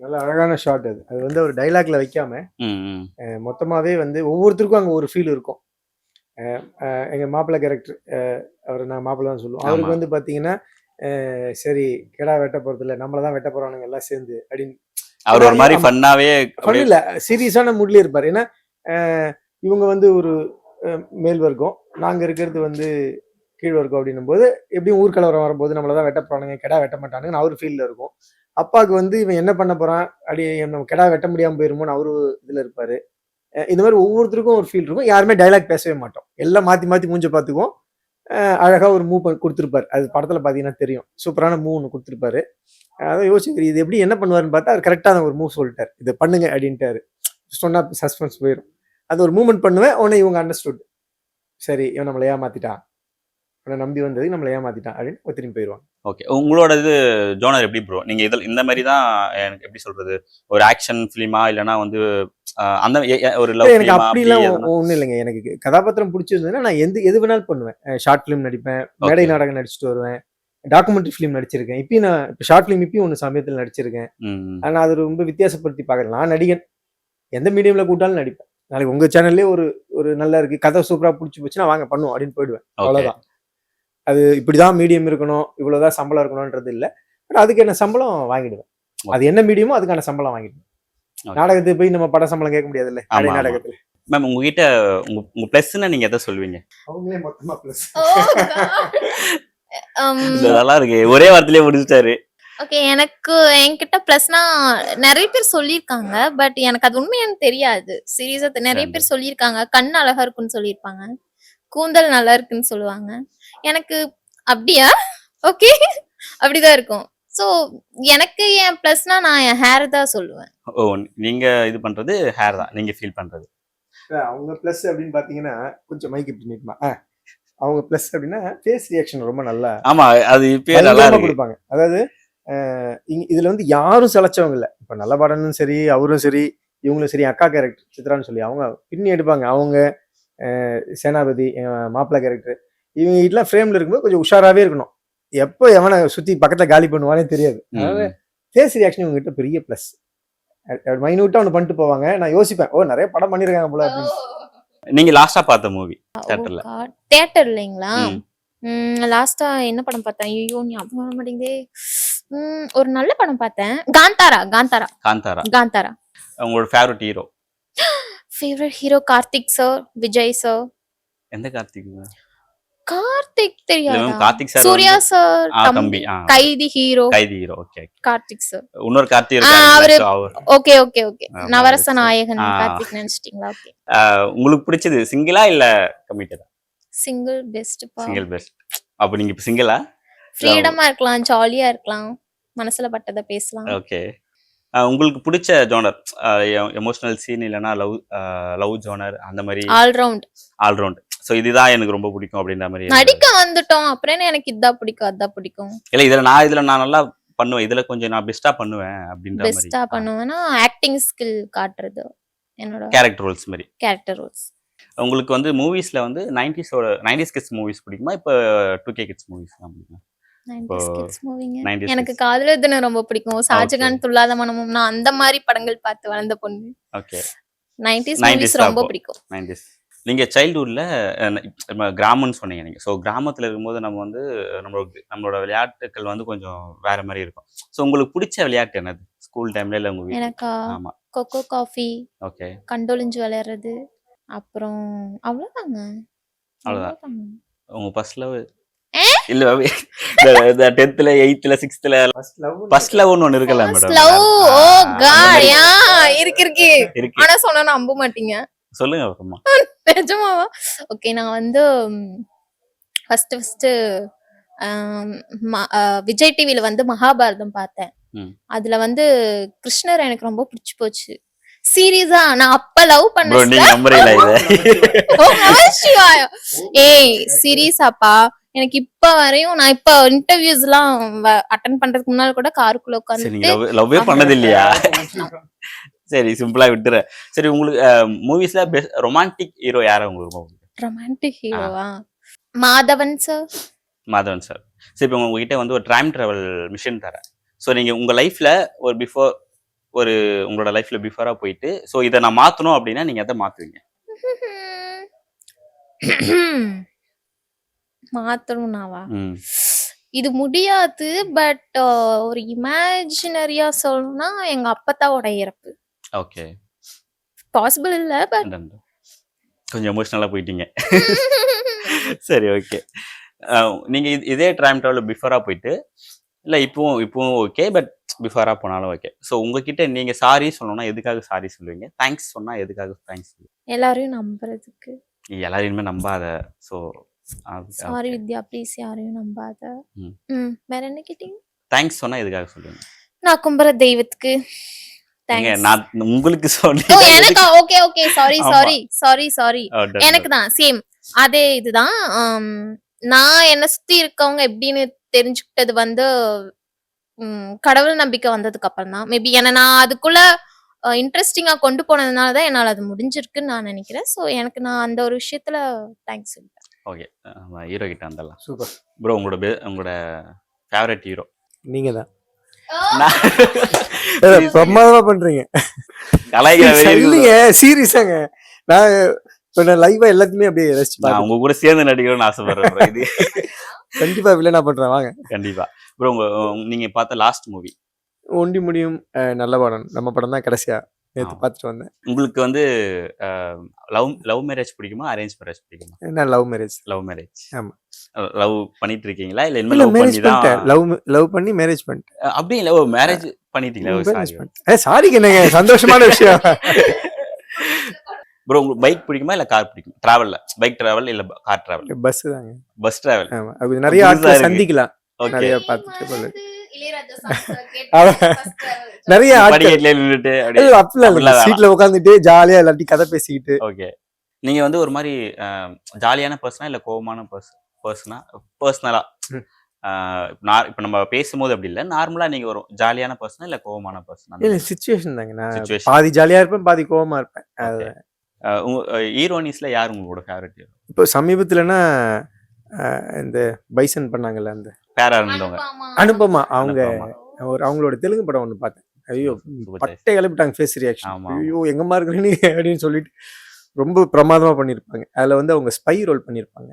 S2: நல்ல அழகான ஷாட் அது. அது வந்து ஒரு டைலாக்ல வைக்காம
S1: ம், ம்.
S2: மொத்தமாவே வந்து ஒவ்வொருத்தருக்கும் அங்க ஒரு ஃபீல் இருக்கும். எங்க மாப்பிள்ளை கேரக்டர் அவரை நான் மாப்பிள்ளை தான் சொல்லுவோம். அவருக்கு
S1: ஆமா.
S2: வந்து பார்த்தீங்கன்னா, சரி கிடா வெட்ட போறதில்ல, நம்மள தான் வெட்ட போறானுங்க எல்லாம் சேர்ந்து அப்படின்னு.
S1: அவர் ஒரு மாதிரி
S2: ஆமா.
S1: ஃபன்னாவே
S2: ஃபன் இல்ல, சீரியஸான மூட்லயே இருப்பாரு. ஏன்னா இவங்க வந்து ஒரு மேல் வர்க்கம், நாங்க இருக்கிறது வந்து கீழ் வர்க்கம் அப்படின்னும்போது, எப்படியும் ஊர்க்கலவரம் வரும்போது நம்மள தான் வெட்ட போறானுங்க, கிடா வெட்ட மாட்டானுங்கன்னு அவரு ஃபீல்ல இருக்கும். அப்பாவுக்கு வந்து இவன் என்ன பண்ண போறான், அப்படி நம்ம கிடா வெட்ட முடியாம போயிருமோன்னு அவரு இதுல இருப்பாரு. இந்த மாதிரி ஒவ்வொருத்தருக்கும் ஒரு ஃபீல் இருக்கும். யாருமே டைலாக் பேசவே மாட்டோம். எல்லாம் மாத்தி மாத்தி மூஞ்ச பார்த்துக்குவோம். அழகா ஒரு மூவ் குடுத்திருப்பாரு. அது படத்துல பார்த்தீங்கன்னா தெரியும். சூப்பரான மூவ் ஒண்ணு குடுத்திருப்பாரு. அதான் யோசிக்கிறேன், இது எப்படி என்ன பண்ணுவாருன்னு பார்த்தா, அவர் கரெக்ட்டான ஒரு மூவ் சொல்லிட்டாரு. "இத பண்ணுங்க" அப்படின்ட்டாரு. சொன்னா சஸ்பென்ஸ் போயிரும். அது ஒரு மூவ்மெண்ட் பண்ணுவேன். உடனே இவங்க அண்டர்ஸ்டுட். சரி இவன் நம்மள ஏமாத்திட்டான். இவன நம்பி வந்ததுக்கு நம்மள ஏமாத்திட்டான் அப்படின்னு திரும்பி போயிருவாங்க.
S1: ஓகே. உங்களோட இது ஜோனர் எப்படி ப்ரோ? நீங்க இந்த மாரி தான் எனக்கு எப்படி சொல்றது? ஒரு ஆக்ஷன் ஃபிலிமா இல்லனா வந்து அந்த ஒரு லவ்
S2: எனக்கு
S1: ஃபிலிமா அப்படி
S2: அப்படிலாம்
S1: எதனா?
S2: ஒண்ணும் இல்லைங்க. எனக்கு கதாபாத்திரம் பிடிச்சிருந்ததுன்னா, நான் எது வேணாலும் பண்ணுவேன். ஷார்ட் ஃபிலிம் நடிப்பேன். மேடை
S1: ஓகே.
S2: நாடகம் நடிச்சுட்டு வருவேன். டாக்குமெண்ட்ரி ஃபிலிம் நடிச்சிருக்கேன். இப்பயும் நான் ஷார்ட் ஃபிலிம் இப்பயும் ஒண்ணு சமயத்துல நடிச்சிருக்கேன்.
S1: ம்.
S2: ஆனா அது ரொம்ப வித்தியாசப்படுத்தி பார்க்குறேன். நான் நடிகன். எந்த மீடியம்ல கூப்பிட்டாலும் நடிப்பேன். நாளைக்கு உங்க சேனல்லே ஒரு நல்லா இருக்கு, கதை சூப்பரா புடிச்சு போச்சுன்னா வாங்க பண்ணுவோம் அப்படின்னு போயிடுவேன்.
S1: ஓகே.
S2: அவ்வளவுதான். அது இப்படிதான் மீடியம் இருக்கணும், இவ்வளவுதான் சம்பளம் இருக்கணும்ன்றது இல்ல. பட் அதுக்கு என்ன சம்பளம் வாங்கிடுவேன். அது என்ன மீடியமோ அதுக்கான சம்பளம் வாங்கிடுவேன்.
S1: ஓகே.
S2: நாடகத்துக்கு போய் நம்ம பட சம்பளம் கேட்க முடியாதுல்ல,
S1: ஆமா,
S2: மேடை
S1: ஆமா.
S2: நாடகத்துல.
S1: மேம் உங்ககிட்ட உங்க பிளஸ்னா நீங்க எதை சொல்வீங்க?
S2: அவங்களே மொத்தமா பிளஸ்.
S3: ஓ காட்!
S1: இது நல்லா இருக்கு. ஒரே வார்த்தையிலே முடிச்சிட்டாரு.
S3: ஓகே. என்கிட்ட பிளஸ்னா நெறைய பேர் சொல்லியிருக்காங்க. பட் எனக்கு அது உண்மையான்னு தெரியாது. சீரியஸா நெறைய பேர் சொல்லியிருக்காங்க. கண் அழகா இருக்குன்னு சொல்லியிருப்பாங்க. கூந்தல் நல்லா இருக்குன்னு சொல்லுவாங்க. எனக்கு அப்படியா? ஓகே. அப்படிதான் இருக்கும். ஸோ எனக்கு என் பிளஸ்னா நான் என் ஹேர் தான் சொல்லுவேன்.
S1: ஓ! நீங்க இது பண்றது ஹேர் தான். நீங்க ஃபீல் பண்றது.
S2: அவங்க பிளஸ் அப்படின்னு பாத்தீங்கன்னா, கொஞ்சம் மைக் இப்படி நீட்டுமா. அவங்க பிளஸ் அப்படின்னா ஃபேஸ் ரியாக்ஷன் ரொம்ப நல்லா
S1: ஆமா. அது இப்பயே நல்லா
S2: பயங்கரமா
S1: இருக்கு.
S2: கொடுப்பாங்க. அதாவது இதுல வந்து யாரும் சளைச்சவங்க இல்ல. இப்ப நல்ல படனும் சரி, அவரும் சரி, இவங்களும் சரி, அக்கா கேரக்டர் சித்ரான்னு சொல்லி அவங்க பின்னி எடுப்பாங்க. அவங்க சேனாபதி மாப்பிள்ளை கேரக்டர் இவங்க வீட்டுலாம் ஃப்ரேம்ல இருக்கும்போது கொஞ்சம் உஷாராவே இருக்கணும். எப்போ எவனை சுத்தி பக்கத்துல காலி பண்ணுவானே தெரியாது. அதாவது
S1: ம்.
S2: ஃபேஸ் ரியாக்ஷன் இவங்க கிட்ட பெரிய பிளஸ். மைனூட்டா ஒன்று பண்ணிட்டு போவாங்க. நான் யோசிப்பேன், ஓ நிறைய படம் பண்ணிருக்காங்க போல அப்படின்னு.
S1: நீங்க லாஸ்டா பார்த்த மூவி தியேட்டர்ல?
S3: தியேட்டர் இல்லைங்களா?
S1: ம்.
S3: லாஸ்டா என்ன படம் பார்த்தேன்? ஐயோ ஞாபகம் வர மாட்டேங்குதே. ஒரு நல்ல படம் பார்த்தேன். காந்தாரா.
S1: காந்தாரா. உங்களோட favourite hero?
S3: Favourite hero Karthik sir, Vijay sir.
S1: எந்த கார்த்திக்?
S3: கார்த்திக்
S1: இல்ல
S3: தெரியாதா?
S1: மேம், கார்த்திக் சார்
S3: சூர்யா
S1: வந்து
S3: சார்
S1: தம்பி.
S3: தம்பி. கைதி ஹீரோ
S1: கைதி ஹீரோ. ஓகே.
S3: கார்த்திக் சார்.
S1: இன்னொரு கார்த்திக்
S3: அவரு
S1: இருக்காரு. அவர்
S3: ஓகே.
S1: ஆமா,
S3: நவரச நாயகன்
S1: ஆ.
S3: கார்த்திக் நினைச்சிட்டீங்களா? ஓகே.
S1: உங்களுக்கு பிடிச்சது சிங்கிளா இல்ல கமிட்டடா?
S3: சிங்கிள் பெஸ்ட் பா.
S1: Single best. அப்ப நீங்க இப்ப சிங்கிளா?
S3: ஃப்ரீடமா இருக்கலாம், ஜாலியா இருக்கலாம், மனசுல பட்டதை பேசலாம்.
S1: ஓகே. உங்களுக்கு பிடிச்ச ஜோனர் எமோஷனல் சீன் இல்லனா லவ் ஜோனர் அந்த மாதிரி ஆல்ரவுண்ட். சோ இதுதான் எனக்கு ரொம்ப பிடிக்கும் அப்படின்ற மாதிரி
S3: நடிக்க வந்துட்டோம். அப்புறம் என்ன எனக்கு இதான் பிடிக்கும் அதான் பிடிக்கும்.
S1: இல்ல இதுல நான் நல்லா பண்ணுவேன். இதுல கொஞ்சம் நான் பெஸ்டா பண்ணுவேன் அப்படின்ற மாதிரி.
S3: பெஸ்டா பண்ணுவேன்னா ஆக்டிங் ஸ்கில் காட்டுறது என்னோட
S1: கேரக்டர் ரோல்ஸ் மாதிரி.
S3: Character Rolle's.
S1: உங்களுக்கு வந்து மூவிஸ்ல வந்து 90s கிட்ஸ் மூவிஸ் பிடிக்குமா? இப்ப 2K கிட்ஸ் மூவிஸ் தான் பிடிக்குமா?
S3: 90s kids மூவிங்க.
S1: 90s
S3: எனக்கு
S1: kids.
S3: காதலர் தினம் ரொம்ப பிடிக்கும். ஷாஜகான், துள்ளாத மனமும். நான் அந்த மாதிரி படங்கள் பார்த்து வளர்ந்த பொண்ணு.
S1: ஓகே.
S3: 90s
S1: 90s
S3: மூவிஸ்
S1: தான்
S3: ரொம்ப
S1: அப்போ.
S3: பிடிக்கும்.
S1: 90s. நீங்க சைல்ட்ஹுட்ல நம்ம கிராமம்னு சொன்னீங்க நீங்க. ஸோ கிராமத்துல இருக்கும்போது நம்ம வந்து நம்மளோட விளையாட்டுக்கள் வந்து கொஞ்சம் வேற மாரி இருக்கும். ஸோ உங்களுக்கு பிடிச்ச விளையாட்டு என்னது? ஸ்கூல் டைம்ல இல்ல உங்க வீட்ல?
S3: எனக்கா
S1: ஆமா.
S3: Kho kho coffee,
S1: okay.
S3: கண்டொளிஞ்சு விளையாடுறது, அப்புறம் அவ்வளோதாங்க.
S1: அவ்வளோதான்.
S3: அவ்வளோதாங்க.
S1: உங்க ஃபர்ஸ்ட் லவ்
S3: ஏ?
S1: இல்ல இந்த 10th 8th 6th ஃபர்ஸ்ட் லவ்னு ஒண்ணு இருக்குல்ல
S3: ஃபர்ஸ்ட்
S1: மேடம்.
S3: லவ் ஓ
S1: அந்த
S3: காட்
S1: மாதிரி
S3: யா இருக்கு இருக்கு.
S1: இருக்கு.
S3: ஆனா சொன்னா நம்ப மாட்டீங்க.
S1: சொல்லுங்க அப்புறமா.
S3: நிஜமாவா? ஓகே நான் வந்து ஃபர்ஸ்ட் விஜய் டிவில வந்து மகாபாரதம் பார்த்தேன்.
S1: ம்.
S3: அதுல வந்து கிருஷ்ணர் எனக்கு ரொம்ப பிடிச்சு போச்சு. சீரியஸா நான் அப்ப லவ் பண்ண
S1: ப்ரோ நீங்க நம்புறீங்களா இத?
S3: ஏய் சீரியஸாப்பா எனக்கு இப்ப வரையும் நான் இப்ப இன்டர்வியூஸ் எல்லாம் அட்டன் பண்றதுக்கு முன்னால கூட காருக்குள்ள
S1: சரி நீங்க
S3: உட்காந்துட்டு
S1: லவ்வே பண்ணது இல்லையா? சரி சிம்பிளா விட்டுறேன். சரி உங்களுக்கு மூவிஸ்ல ரொமான்டிக் ஹீரோ யார உங்களுக்கு ரொம்ப பிடிக்கும்?
S3: ரொமான்டிக் ஹீரோவா மாதவன் சார்.
S1: மாதவன் சார். சரி இப்போ உங்ககிட்ட வந்து ஒரு டைம் டிராவல் மிஷன் தரேன். ஸோ நீங்க உங்க லைஃப்ல ஒரு உங்களோட லைஃப்ல பிஃபோரா போயிட்டு ஸோ இதை நான் மாத்தணும் அப்படின்னா நீங்க எதை மாத்துவீங்க?
S3: மாத்தணும்னாவா
S1: ம்.
S3: இது முடியாது பட் ஒரு இமேஜினரியா சொல்லணும்னா எங்க அப்பத்தாவோட இறப்பு
S1: ஓகே.
S3: பாசிபிள் இல்ல பட்
S1: கொஞ்சம் எமோஷனலா போயிட்டீங்க. சரி ஓகே. நீங்க இதே டைம் டிராவல் பிஃபோரா போயிட்டு இல்ல இப்பவும் ஓகே பட் பிஃபோரா போனாலும் ஓகே. ஸோ உங்ககிட்ட நீங்க சாரி சொல்லணும்னா எதுக்காக சாரி சொல்லுவீங்க? தேங்க்ஸ் சொன்னா எதுக்காக தேங்க்ஸ் சொல்லுவீங்க?
S3: எல்லாரையும் நம்புறதுக்கு.
S1: நீ எல்லாரையுமே நம்பாத. ஸோ
S3: சாரி வித்யா ப்ளீஸ் யாரையும் நம்பாத. வேற என்ன கேட்டீங்க?
S1: தேங்க்ஸ் சொன்னா எதுக்காக சொல்லுவீங்க?
S3: நான் கும்புற தெய்வத்துக்கு
S1: நீங்க
S3: தேங்க்ஸ்.
S1: நான் உங்களுக்கு
S3: ஓ
S1: சொன்னேன்.
S3: எனக்கா? ஓகே ஓகே சாரி
S1: ஆமா.
S3: சாரி சாரி சாரி எனக்கு தான் சேம் அதே இதுதான். நான் என்ன சுத்தி இருக்கவங்க எப்படின்னு தெரிஞ்சுக்கிட்டது வந்து கடவுள் நம்பிக்கை வந்ததுக்கு அப்புறம் தான். மேபி என்ன நான் அதுக்குள்ள இன்ட்ரெஸ்டிங்கா கொண்டு போனதுனால தான் என்னால அது முடிஞ்சிருக்குன்னு நான் நினைக்கிறேன். ஸோ எனக்கு நான் அந்த ஒரு விஷயத்துல தேங்க்ஸ் சொல்லிட்டேன்.
S1: ஓகே. ஹீரோ கிட்ட வந்துடலாம்.
S2: சூப்பர்.
S1: ப்ரோ உங்களோட ஃபேவரட் ஹீரோ?
S2: நீங்க தான். பிரமாதமா பண்றீங்க. இல்லைங்க சீரியஸாங்க. நான் இப்ப நான் லைவா எல்லாத்தையுமே அப்படியே ரசிச்சு
S1: நான் உங்க கூட சேர்ந்து நடிக்கணும்னு ஆசைப்படுறேன் bro. இது
S2: கண்டிப்பா வில்லனா பண்றேன் வாங்க.
S1: கண்டிப்பா ப்ரோ. நீங்க பார்த்த லாஸ்ட் மூவி?
S2: ஒண்டி முடியும் நல்ல படம். நம்ம படம் தான் கடைசியா நேத்து பார்த்துட்டு வந்தேன்.
S1: உங்களுக்கு வந்து லவ் மேரேஜ் பிடிக்குமா அரேஞ்ச் மேரேஜ் பிடிக்குமா?
S2: என்ன லவ் மேரேஜ்.
S1: Love marriage.
S2: ஆமா.
S1: லவ் பண்ணிட்டு இருக்கீங்களா இல்ல
S2: இல்ல
S1: இனிமே லவ்
S2: மேரேஜ்
S1: பண்ணி தான்?
S2: பண்ணிட்டேன். லவ் பண்ணி மேரேஜ் பண்ணிட்டேன்.
S1: அப்படி இல்ல மேரேஜ் பண்ணிட்டீங்களா?
S2: மேரேஜ்
S1: சாரி
S2: பண்ணிட்டேன். சாரிங்க என்னங்க சந்தோஷமான விஷயம்.
S1: ப்ரோ உங்களுக்கு பைக் பிடிக்குமா இல்ல கார் பிடிக்குமா? டிராவல்ல பைக் டிராவல் இல்ல கார் டிராவல்?
S2: பஸ் தாங்க.
S1: Bus travel.
S2: ஆமா. அது நிறைய ஆட்களை சந்திக்கலாம்.
S1: ஓகே.
S2: நிறைய பார்த்துட்டு போல.
S3: இளையராஜா
S2: நிறைய ஆட்கள்
S1: படிக்கட்டுல நின்னுட்டு அப்படியே
S2: அப்படிலாம் சீட்ல உட்காந்துட்டு ஜாலியா எல்லாத்தையும் கதை பேசிக்கிட்டு.
S1: ஓகே. நீங்க வந்து ஒரு மாதிரி ஜாலியான பர்சனா இல்ல கோவமான பர்சனலா? இப்ப நம்ம பேசும்போது அப்படி இல்ல நார்மலா நீங்க ஒரு ஜாலியான பர்சனா இல்ல கோவமான பர்சனா?
S2: இல்ல சிச்சுவேஷன் தாங்க. நான் பாதி ஜாலியா இருப்பேன் பாதி கோவமா இருப்பேன்.
S1: ஹீரோயின்ஸ்ல யார் உங்களோட ஃபேவரட் ஹீரோ?
S2: இப்போ சமீபத்துலன்னா இந்த பைசன் பண்ணாங்கல்ல அந்த
S1: பேரா இருந்தவங்க
S2: அனுபமா அவங்களோட தெலுங்கு படம் ஒன்று பார்த்தேன். ஐயோ பட்டை கிளப்பிட்டாங்க ஃபேஸ் ரியாக்ஷன். ஐயோ எங்கம்மா இருக்கிறீங்க அப்படின்னு சொல்லிட்டு ரொம்ப பிரமாதமா பண்ணியிருப்பாங்க. அதுல வந்து அவங்க ஸ்பை ரோல் பண்ணியிருப்பாங்க.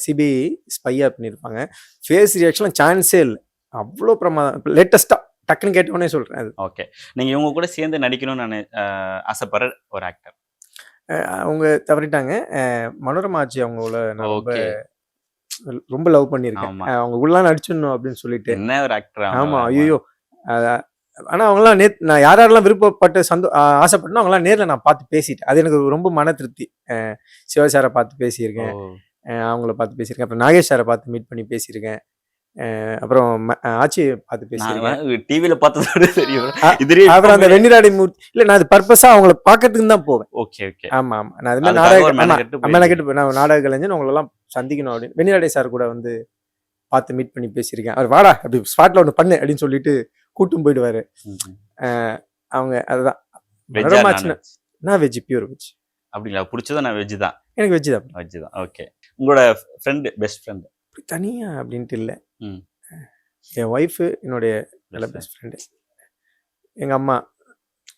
S2: சிபிஐ ஸ்பையா பண்ணியிருப்பாங்க. ஃபேஸ் ரியாக்ஷன் சான்ஸே இல்லை. அவ்வளோ பிரமாதம். லேட்டஸ்டா டக்குன்னு கேட்டோன்னே சொல்றேன் அது.
S1: ஓகே. நீங்க இவங்க கூட சேர்ந்து நடிக்கணும்னு நான் ஆசைப்படுற ஒரு ஆக்டர்?
S2: அவங்க தவறிட்டாங்க. மனோரமா ஆச்சி அவங்கள நான் ரொம்ப லவ் பண்ணியிருக்கேன். அவங்க உள்ள நடிச்சிடணும் அப்படின்னு சொல்லிட்டு.
S1: என்ன ஒரு ஆக்டர்.
S2: ஆமா. ஐயோ ஆனா அவங்களாம் நான் யாரெல்லாம் விருப்பப்பட்டு ஆசைப்பட்டனோ அவங்களாம் நேரில் நான் பார்த்து பேசிட்டேன். அது எனக்கு ரொம்ப மன திருப்தி. சிவா சாரை பார்த்து பேசியிருக்கேன். அவங்கள பார்த்து பேசியிருக்கேன். அப்புறம் நாகேஷ் சாரை பார்த்து மீட் பண்ணி பேசியிருக்கேன். அப்புறம் ஆட்சியை பார்த்து பேசியிருக்கேன்.
S1: டிவில பார்த்ததோட தெரியும்.
S2: அப்புறம் அந்த வெண்ணிராடை மூர்த்தி இல்ல நான் அது பர்பஸா அவங்கள பார்க்கறதுக்கு தான் போவேன்.
S1: Okay okay.
S2: ஆமா ஆமா. நான் அது மாதிரி நாடக கலைஞன் உங்களை எல்லாம் சந்திக்கணும் அப்படின்னு வெண்ணிராடை சார் கூட வந்து பார்த்து மீட் பண்ணி பேசியிருக்கேன். அவர் வாடா அப்படி ஸ்பாட்ல ஒன்று பண்ணு அப்படின்னு சொல்லிட்டு கூட்டும் போயிடுவாரு. அவங்க அதுதான் நான் வெஜ் பியூர் வெஜ்.
S1: அப்படிங்களா? பிடிச்சதா? நான் வெஜ் தான்.
S2: எனக்கு வெஜ் தான்.
S1: வெஜ் தான். ஓகே. உங்களோட ஃப்ரெண்ட் பெஸ்ட் ஃப்ரெண்ட்
S2: தனியா அப்படின்ட்டு இல்லை. என் ஒய்ஃபு என்னுடைய நல்ல பெஸ்ட் ஃப்ரெண்டு. எங்க அம்மா.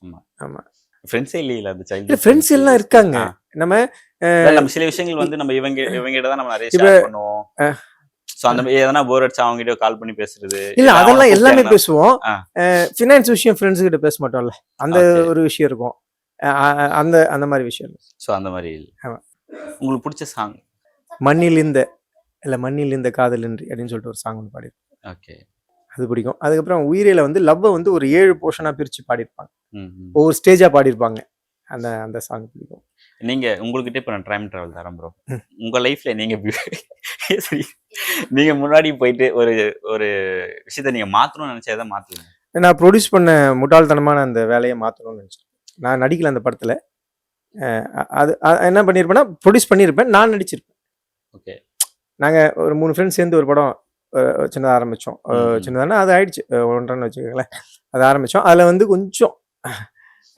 S1: ஆமா
S2: ஆமா.
S1: ஃப்ரெண்ட்ஸே இல்லையில அந்த சைல்டு?
S2: இல்லை ஃப்ரெண்ட்ஸ் எல்லாம் இருக்காங்க. நம்ம
S1: நம்ம சில விஷயங்கள் வந்து நம்ம இவங்கிட்ட தான் நம்ம நிறைய ஷேர் பண்ணுவோம். சோ அந்த மாதிரி எதனா போர் அடிச்சா அவங்க கிட்ட கால் பண்ணி பேசுறது
S2: இல்ல அதெல்லாம் எல்லாமே
S1: கூப்பிட்டு
S2: பேசுவோம்.
S1: ஆ.
S2: ஃபினான்ஸ் விஷயம் ஃப்ரெண்ட்ஸ் கிட்ட பேச மாட்டோம்ல, அந்த
S1: Okay.
S2: ஒரு விஷயம் இருக்கும். அந்த அந்த மாதிரி விஷயம் இல்ல.
S1: சோ அந்த மாதிரி
S2: ஆமா.
S1: உங்களுக்கு பிடிச்ச சாங்?
S2: மண்ணில் இந்த காதலின்றி அப்படின்னு சொல்லிட்டு ஒரு சாங் ஒன்று பாடியிருப்பேன்,
S1: ஓகே.
S2: அது பிடிக்கும். அதுக்கப்புறம் உயிரில வந்து லவ்வை வந்து ஒரு 7 போர்ஷனா பிரிச்சு பாடியிருப்பாங்க,
S1: ம், ம்.
S2: ஒவ்வொரு ஸ்டேஜா பாடியிருப்பாங்க. அந்த அந்த சாங் பிடிக்கும்.
S1: நீங்க உங்ககிட்ட இப்ப நான் டைம் டிராவல் தரேன் ப்ரோ.
S2: ம்.
S1: உங்க லைஃப்ல நீங்க சரி, நீங்க முன்னாடி போயிட்டு ஒரு ஒரு விஷயத்த நீங்க மாத்தணும்னு நினைச்சா எதை மாத்துவீங்க?
S2: நான் ப்ரொடியூஸ் பண்ண முட்டாள்தனமான அந்த வேலையை மாற்றணும்னு நினச்சேன். நான் நடிக்கல அந்த படத்தில். அது என்ன பண்ணியிருப்பேன்னா, ப்ரொடியூஸ் பண்ணியிருப்பேன், நான் நடிச்சிருப்பேன்.
S1: ஓகே.
S2: நாங்கள் ஒரு 3 ஃப்ரெண்ட்ஸ் சேர்ந்து ஒரு படம் சின்னதாக ஆரம்பித்தோம்.
S1: ம்.
S2: சின்னதானா அது ஆயிடுச்சு, 1.5 வச்சுக்கோங்களேன். அது ஆரம்பித்தோம். அதில் வந்து கொஞ்சம்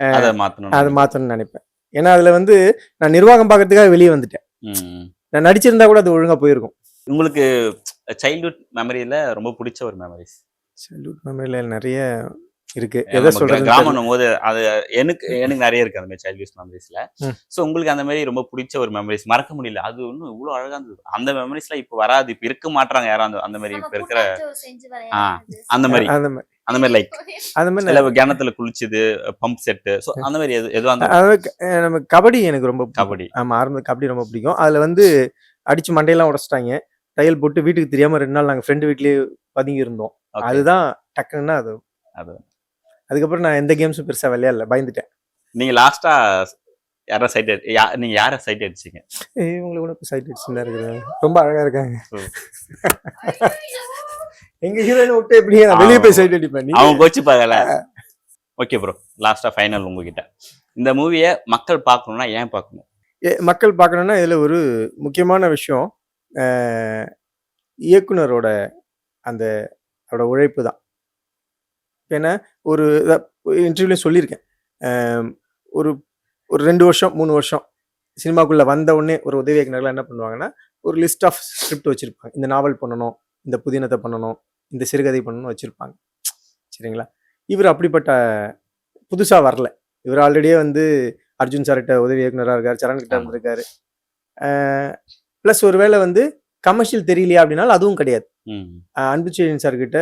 S1: அதை மாத்தணும்.
S2: அதை மாற்றணும்னு நினைப்பேன். ஏன்னா அதில் வந்து நான் நிர்வாகம் பார்க்கறதுக்காக வெளியே வந்துட்டேன்.
S1: ம்.
S2: நான் நடிச்சிருந்தா கூட அது ஒழுங்காக போயிருக்கும்.
S1: உங்களுக்கு சைல்ட்ஹுட் மெமரியில ரொம்ப பிடிச்ச ஒரு மெமரிஸ்?
S2: சல்யூட் மெமரியில் நிறைய இருக்கு. எதை சொல்றது?
S1: கிராமம் போது அது எனக்கு நிறைய இருக்கு அந்த மாதிரி சைல்ட்ஹுட் மெமரிஸ்ல.
S2: ம்.
S1: சோ உங்களுக்கு அந்த மாதிரி ரொம்ப பிடிச்ச ஒரு மெமரிஸ் மறக்க முடியல, அது இன்னும் இவ்வளவு அழகா இருந்தது, அந்த மெமரிஸ்லாம் இப்ப வராது, இப்ப இருக்க மாட்டாங்க யாரும் அந்த மாதிரி இப்ப இருக்கிற அந்த மாதிரி
S2: அந்த மாதிரி
S1: அந்த மாதிரி லைக்
S2: அந்த மாதிரி
S1: சில கிணத்துல குளிச்சது, பம்ப் செட்டு, சோ அந்த மாதிரி எதுவும் அந்த
S2: அதாவது நம்ம கபடி எனக்கு ரொம்ப பிடிக்கும்.
S1: கபடி.
S2: ஆமா, ஆரம்ப கபடி ரொம்ப பிடிக்கும். அதுல வந்து அடிச்சு மண்டையெல்லாம் உடைச்சிட்டாங்க, தையல் போட்டு வீட்டுக்கு தெரியாம 2 நாள் நாங்க ஃப்ரெண்டு வீட்லயே பதுங்கி இருந்தோம்.
S1: Okay.
S2: அதுதான் டக்குன்னா அது.
S1: அது.
S2: அதுக்கப்புறம் நான் எந்த கேம்ஸும் பெருசா விளையாடல, பயந்துட்டேன்.
S1: நீங்க லாஸ்டா யாரா சைட் நீங்க யார சைட் அடிச்சீங்க?
S2: இவங்களுக்கு கூட சைட் அடிச்சுதான் இருக்கிறாங்க, ரொம்ப அழகா இருக்காங்க. எங்க ஹீரோயின் விட்டு எப்படி நான் வெளியே போய் சைட் அடிப்பேன்?
S1: அவங்க கோச்சு பாக்கல. ஓகே ப்ரோ, லாஸ்டா ஃபைனல் உங்ககிட்ட, இந்த மூவியை மக்கள் பார்க்கணும்னா ஏன் பார்க்கணும்?
S2: மக்கள் பார்க்கணும்னா இதுல ஒரு முக்கியமான விஷயம், இயக்குனரோட அந்த அவரோட உழைப்பு தான். ஏன்னா ஒரு இன்டர்வியூலையும் சொல்லியிருக்கேன், ஒரு ஒரு 2 வருஷம் 3 வருஷம் சினிமாக்குள்ளே வந்த உடனே ஒரு உதவி இயக்குனர்கள் என்ன பண்ணுவாங்கன்னா, ஒரு லிஸ்ட் ஆஃப் ஸ்கிரிப்ட் வச்சுருப்பாங்க. இந்த நாவல் பண்ணணும், இந்த புதினத்தை பண்ணணும், இந்த சிறுகதை பண்ணணும்னு வச்சுருப்பாங்க. சரிங்களா? இவர் அப்படிப்பட்ட புதுசாக வரல. இவர் ஆல்ரெடியே வந்து அர்ஜுன் சார்கிட்ட உதவி இயக்குனராக இருக்கார், சரண் கிட்ட இருந்திருக்காரு. ப்ளஸ் ஒரு வேளை வந்து கமர்ஷியல் தெரியலையா அப்படின்னாலும் அதுவும் கிடையாது. அன்புச்செழியன் சார்கிட்ட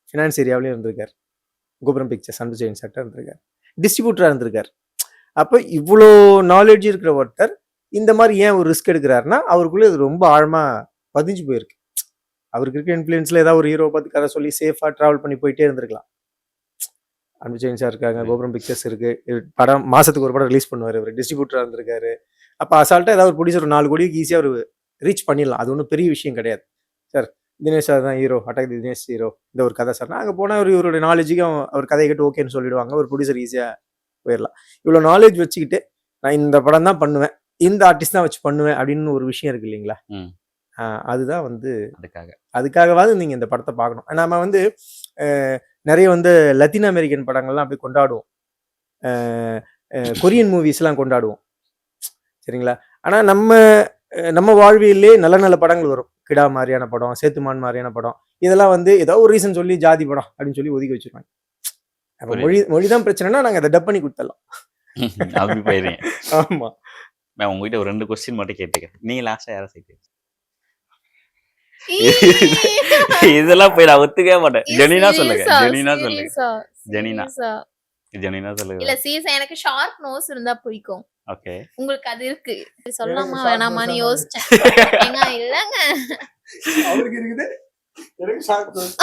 S2: ஃபினான்ஸ் ஏரியாவிலையும் இருந்திருக்கார், கோபுரம் பிக்சர்ஸ் அன்புச்செழியன் சார்கிட்ட இருந்திருக்கார், டிஸ்ட்ரிபியூட்டராக இருந்திருக்கார். அப்போ இவ்வளோ நாலேஜ் இருக்கிற ஒருத்தர் இந்த மாதிரி ஏன் ஒரு ரிஸ்க் எடுக்கிறாருன்னா, அவருக்குள்ளே இது ரொம்ப ஆழமாக பதிஞ்சு போயிருக்கு. அவருக்கு இருக்க இன்ஃப்ளூயன்ஸில் ஏதாவது ஒரு ஹீரோ பார்த்து கதை சொல்லி சேஃபாக ட்ராவல் பண்ணி போயிட்டே இருந்திருக்கலாம். அன்புச்செழியன் சார் இருக்காங்க, கோபுரம் பிக்சர்ஸ் இருக்குது, படம் மாதத்துக்கு ஒரு படம் ரிலீஸ் பண்ணுவார், அவர் டிஸ்ட்ரிபியூட்டராக இருந்திருக்காரு. அப்போ அசால்ட்டாக ஏதாவது ஒரு ப்ரொடியூசர் 4 கோடிக்கு ஈஸியாக ஒரு ரீச் பண்ணிடலாம், அது ஒன்றும் பெரிய விஷயம் கிடையாது. சார் தினேஷ் சார் தான் ஹீரோ, அட்டாக் தினேஷ் ஹீரோ, இந்த ஒரு கதை சார், அங்கே போனால் இவருடைய நாலேஜுக்கு அவர் கதையை கேட்டு ஓகேன்னு சொல்லிடுவாங்க, ஒரு ப்ரொடியூசர் ஈஸியாக போயிடலாம். இவ்வளோ நாலேஜ் வச்சுக்கிட்டு நான் இந்த படம் தான் பண்ணுவேன், இந்த ஆர்டிஸ்ட் தான் வச்சு பண்ணுவேன் அப்படின்னு ஒரு விஷயம் இருக்கு இல்லைங்களா? அதுதான் வந்து அதுக்காகவாது நீங்கள் இந்த படத்தை பார்க்கணும். நம்ம வந்து நிறைய வந்து லத்தீன் அமெரிக்கன் படங்கள்லாம் அப்படி கொண்டாடுவோம், கொரியன் மூவிஸ்லாம் கொண்டாடுவோம், சரிங்களா? ஆனால் நம்ம வாழ்வியலே நல்ல நல்ல படங்கள் வரும், கிடா மாதிரியான படம், சேத்துமான் மாதிரியான படம், இதெல்லாம் வந்து ஏதோ ஒரு ரீசன் சொல்லி ஜாதி படம் அப்படின்னு சொல்லி ஒதுக்கி வச்சிருவாங்க. அப்போ மொழிதான் பிரச்சனைனா நாங்கள் அதை டப் பண்ணி கொடுத்துடலாம்.
S1: அப்படி போயிருங்க.
S2: ஆமா,
S1: நான் உங்ககிட்ட ஒரு 2 கொஸ்டின் மட்டும் கேட்டுக்கிறேன். நீங்க லாஸ்டா யாரை சைட் இதெல்லாம் போய் நான் ஒத்துக்கவே மாட்டேன். ஜெனினா சொல்லுங்க, ஜெனினா சொல்லுங்க, ஜெனினா சொல்லுங்க.
S3: இல்ல சீரியஸா எனக்கு ஷார்ப் நோஸ் இருந்தா பிடிக்கும்.
S1: ஓகே,
S3: உங்களுக்கு அது இருக்கு, சொல்லாமா வேணாமான்னு யோசிச்சேன். ஏங்க இல்லங்க
S2: அவருக்கு இருக்குது, எனக்கு ஷார்ப் நோஸ்.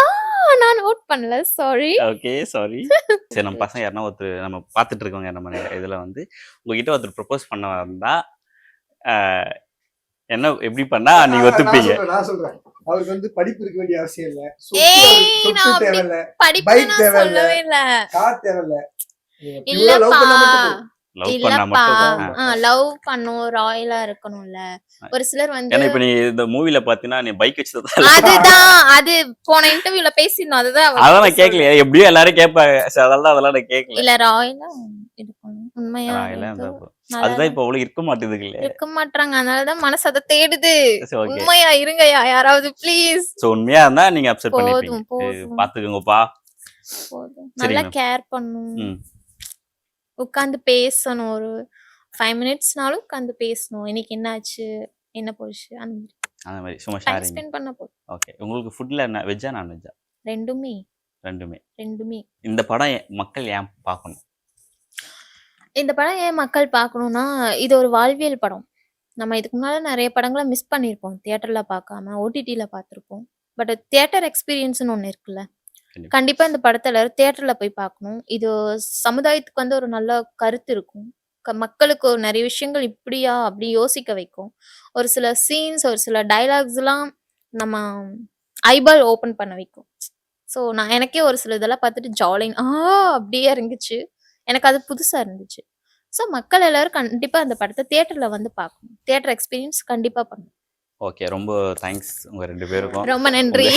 S3: நான் நோட் பண்ணல, சாரி.
S1: Okay, sorry. சரி, நம்ம பசங்க யாருன்னா ஒருத்தர் நம்ம பார்த்துட்டு இருக்கவங்க நம்ம இதுல வந்து உங்ககிட்ட ஒருத்தர் ப்ரப்போஸ் பண்ண வந்தா என்ன எப்படி பண்ணா நீங்க ஒத்துப்பீங்க?
S2: நான் சொல்றேன், அவருக்கு வந்து படிப்பு இருக்க வேண்டிய அவசியம் இல்ல,
S3: நான்
S2: தேவையில்ல,
S3: படிப்பு நான் சொல்லவே இல்ல,
S2: கார் தேவையில்ல,
S3: இல்லப்பா
S1: லவ் பண்ணா மட்டும்
S3: லவ் பண்ணும், ராயலா இருக்கணும்ல. ஒரு சிலர் வந்து
S1: ஏன்னா இப்ப நீ இந்த மூவில பாத்தீங்கன்னா நீ பைக் வச்சது
S3: அதுதான், அது போன இன்டர்வியூல பேசினோம், அதுதான்
S1: நான் கேட்கல, எப்படியும் எல்லாரும் கேட்பாங்க, அதெல்லாம் நான் கேட்கல.
S3: இல்ல ராயலா இருக்கணும், உண்மையா
S1: அதுதான் இப்ப அவ்வளவு இருக்க மாட்டேங்குது,
S3: இருக்க மாட்டாங்க, அதனாலதான் மனசு அதை தேடுது. உண்மையா இருங்கயா யாராவது ப்ளீஸ்.
S1: சோ உண்மையா இருந்தா நீங்க அப்செட் பண்ணிப்பீங்க, பாத்துக்கோங்கப்பா.
S3: நல்லா கேர் பண்ணும், உட்கார்ந்து பேசணும், 5 மினிட்ஸ்னாலும் உட்காந்து பேசணும். இன்னைக்கு என்ன ஆச்சு? என்ன போச்சு? அந்த மாதிரி
S1: அந்த மாதிரி சும்மா
S3: டைம்
S1: ஷேரிங்.
S3: ஸ்பெண்ட் பண்ணா போதும்.
S1: ஓகே. உங்களுக்கு ஃபுட்ல என்ன வெஜ்ஜா நான்வெஜ்ஜா?
S3: 2மே.
S1: 2மே.
S3: 2மே.
S1: இந்த படம் மக்கள் ஏன் பார்க்கணும்?
S3: இந்த படம் ஏன் மக்கள் பார்க்கணும்னா, இது ஒரு வாழ்வியல் படம். நம்ம இதுக்கு முன்னால நெறைய படங்கள மிஸ் பண்ணியிருப்போம். தியேட்டர்ல பார்க்காம, ஓடிடில பார்த்துருப்போம். பட் தியேட்டர் எக்ஸ்பீரியன்ஸ்ன்னு ஒண்ணு இருக்குல்ல.
S1: கண்டிப்பா.
S3: கண்டிப்பா இந்த படத்த எல்லாரும் தியேட்டர்ல போய் பார்க்கணும். இது சமுதாயத்துக்கு வந்து ஒரு நல்ல கருத்து இருக்கும். மக்களுக்கு ஒரு நெறைய விஷயங்கள் இப்படியா? அப்படி யோசிக்க வைக்கும். ஒரு சில சீன்ஸ், ஒரு சில டயலாக்ஸ்லாம் நம்ம ஐபால் ஓப்பன் பண்ண வைக்கும். ஸோ நான் எனக்கே ஒரு சில இதெல்லாம் பார்த்துட்டு அப்படியே இருந்துச்சு. எனக்கு அது புதுசா இருந்துச்சு. ஸோ மக்கள் எல்லாரும் கண்டிப்பா அந்த படத்த தியேட்டர்ல வந்து பார்க்கணும். தியேட்டர் எக்ஸ்பீரியன்ஸ் கண்டிப்பா பண்ணணும்.
S1: ஓகே. ரொம்ப தேங்க்ஸ் உங்க 2 பேருக்கும்.
S3: ரொம்ப நன்றி.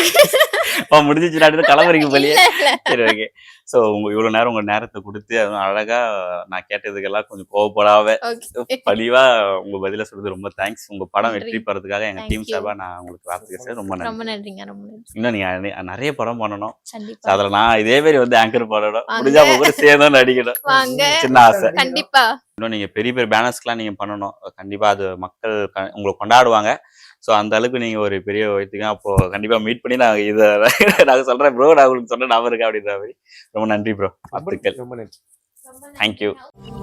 S1: முடிஞ்சிச்சு அடுத்து கிளம்புறீங்க போலயே.
S3: இல்ல, இல்ல.
S1: சரி ஓகே. ஸோ இவ்வளோ நேரம் உங்க நேரத்தை கொடுத்து அதுவும் அழகா நான் கேட்டதுக்கெல்லாம் கொஞ்சம் கோவப்படாம
S3: ஓகே.
S1: பழிவா உங்க பதில சொல்றது ரொம்ப தேங்க்ஸ். உங்க படம்
S3: நன்றி.
S1: வெற்றி பெறதுக்காக எங்க
S3: Thank
S1: டீம்
S3: you.
S1: சார்பா நான் உங்களுக்கு வாழ்த்துக்கிறேன் சார். ரொம்ப நன்றி.
S3: ரொம்ப நன்றிங்க. ரொம்ப நன்றி.
S1: இன்னும் நீங்க நிறைய படம் பண்ணணும்.
S3: கண்டிப்பா.
S1: அதுல நான் இதே மாதிரி வந்து ஆங்கர் பண்ணணும்.
S3: வாங்க.
S1: முடிஞ்சா உங்க கூட சேர்ந்து நடிக்கணும்.
S3: வாங்க.
S1: சின்ன ஆசை.
S3: கண்டிப்பா.
S1: இன்னும் நீங்க பெரிய பெரிய பேனர்ஸ்லாம் நீங்க பண்ணணும். கண்டிப்பா அது மக்கள் உங்களை கொண்டாடுவாங்க. ஸோ அந்த அளவுக்கு நீங்க ஒரு பெரிய வைத்துங்க. அப்போ கண்டிப்பா மீட் பண்ணி நான் இதை நாங்க சொல்றேன் ப்ரோ, நான் உங்களுக்கு சொன்ன நம்பர் இருக்கு அப்படின்ற மாதிரி. ரொம்ப நன்றி ப்ரோ. வாழ்த்துக்கள்.
S2: ரொம்ப நன்றி.
S3: ரொம்ப
S1: தேங்க்யூ.
S3: நன்றி.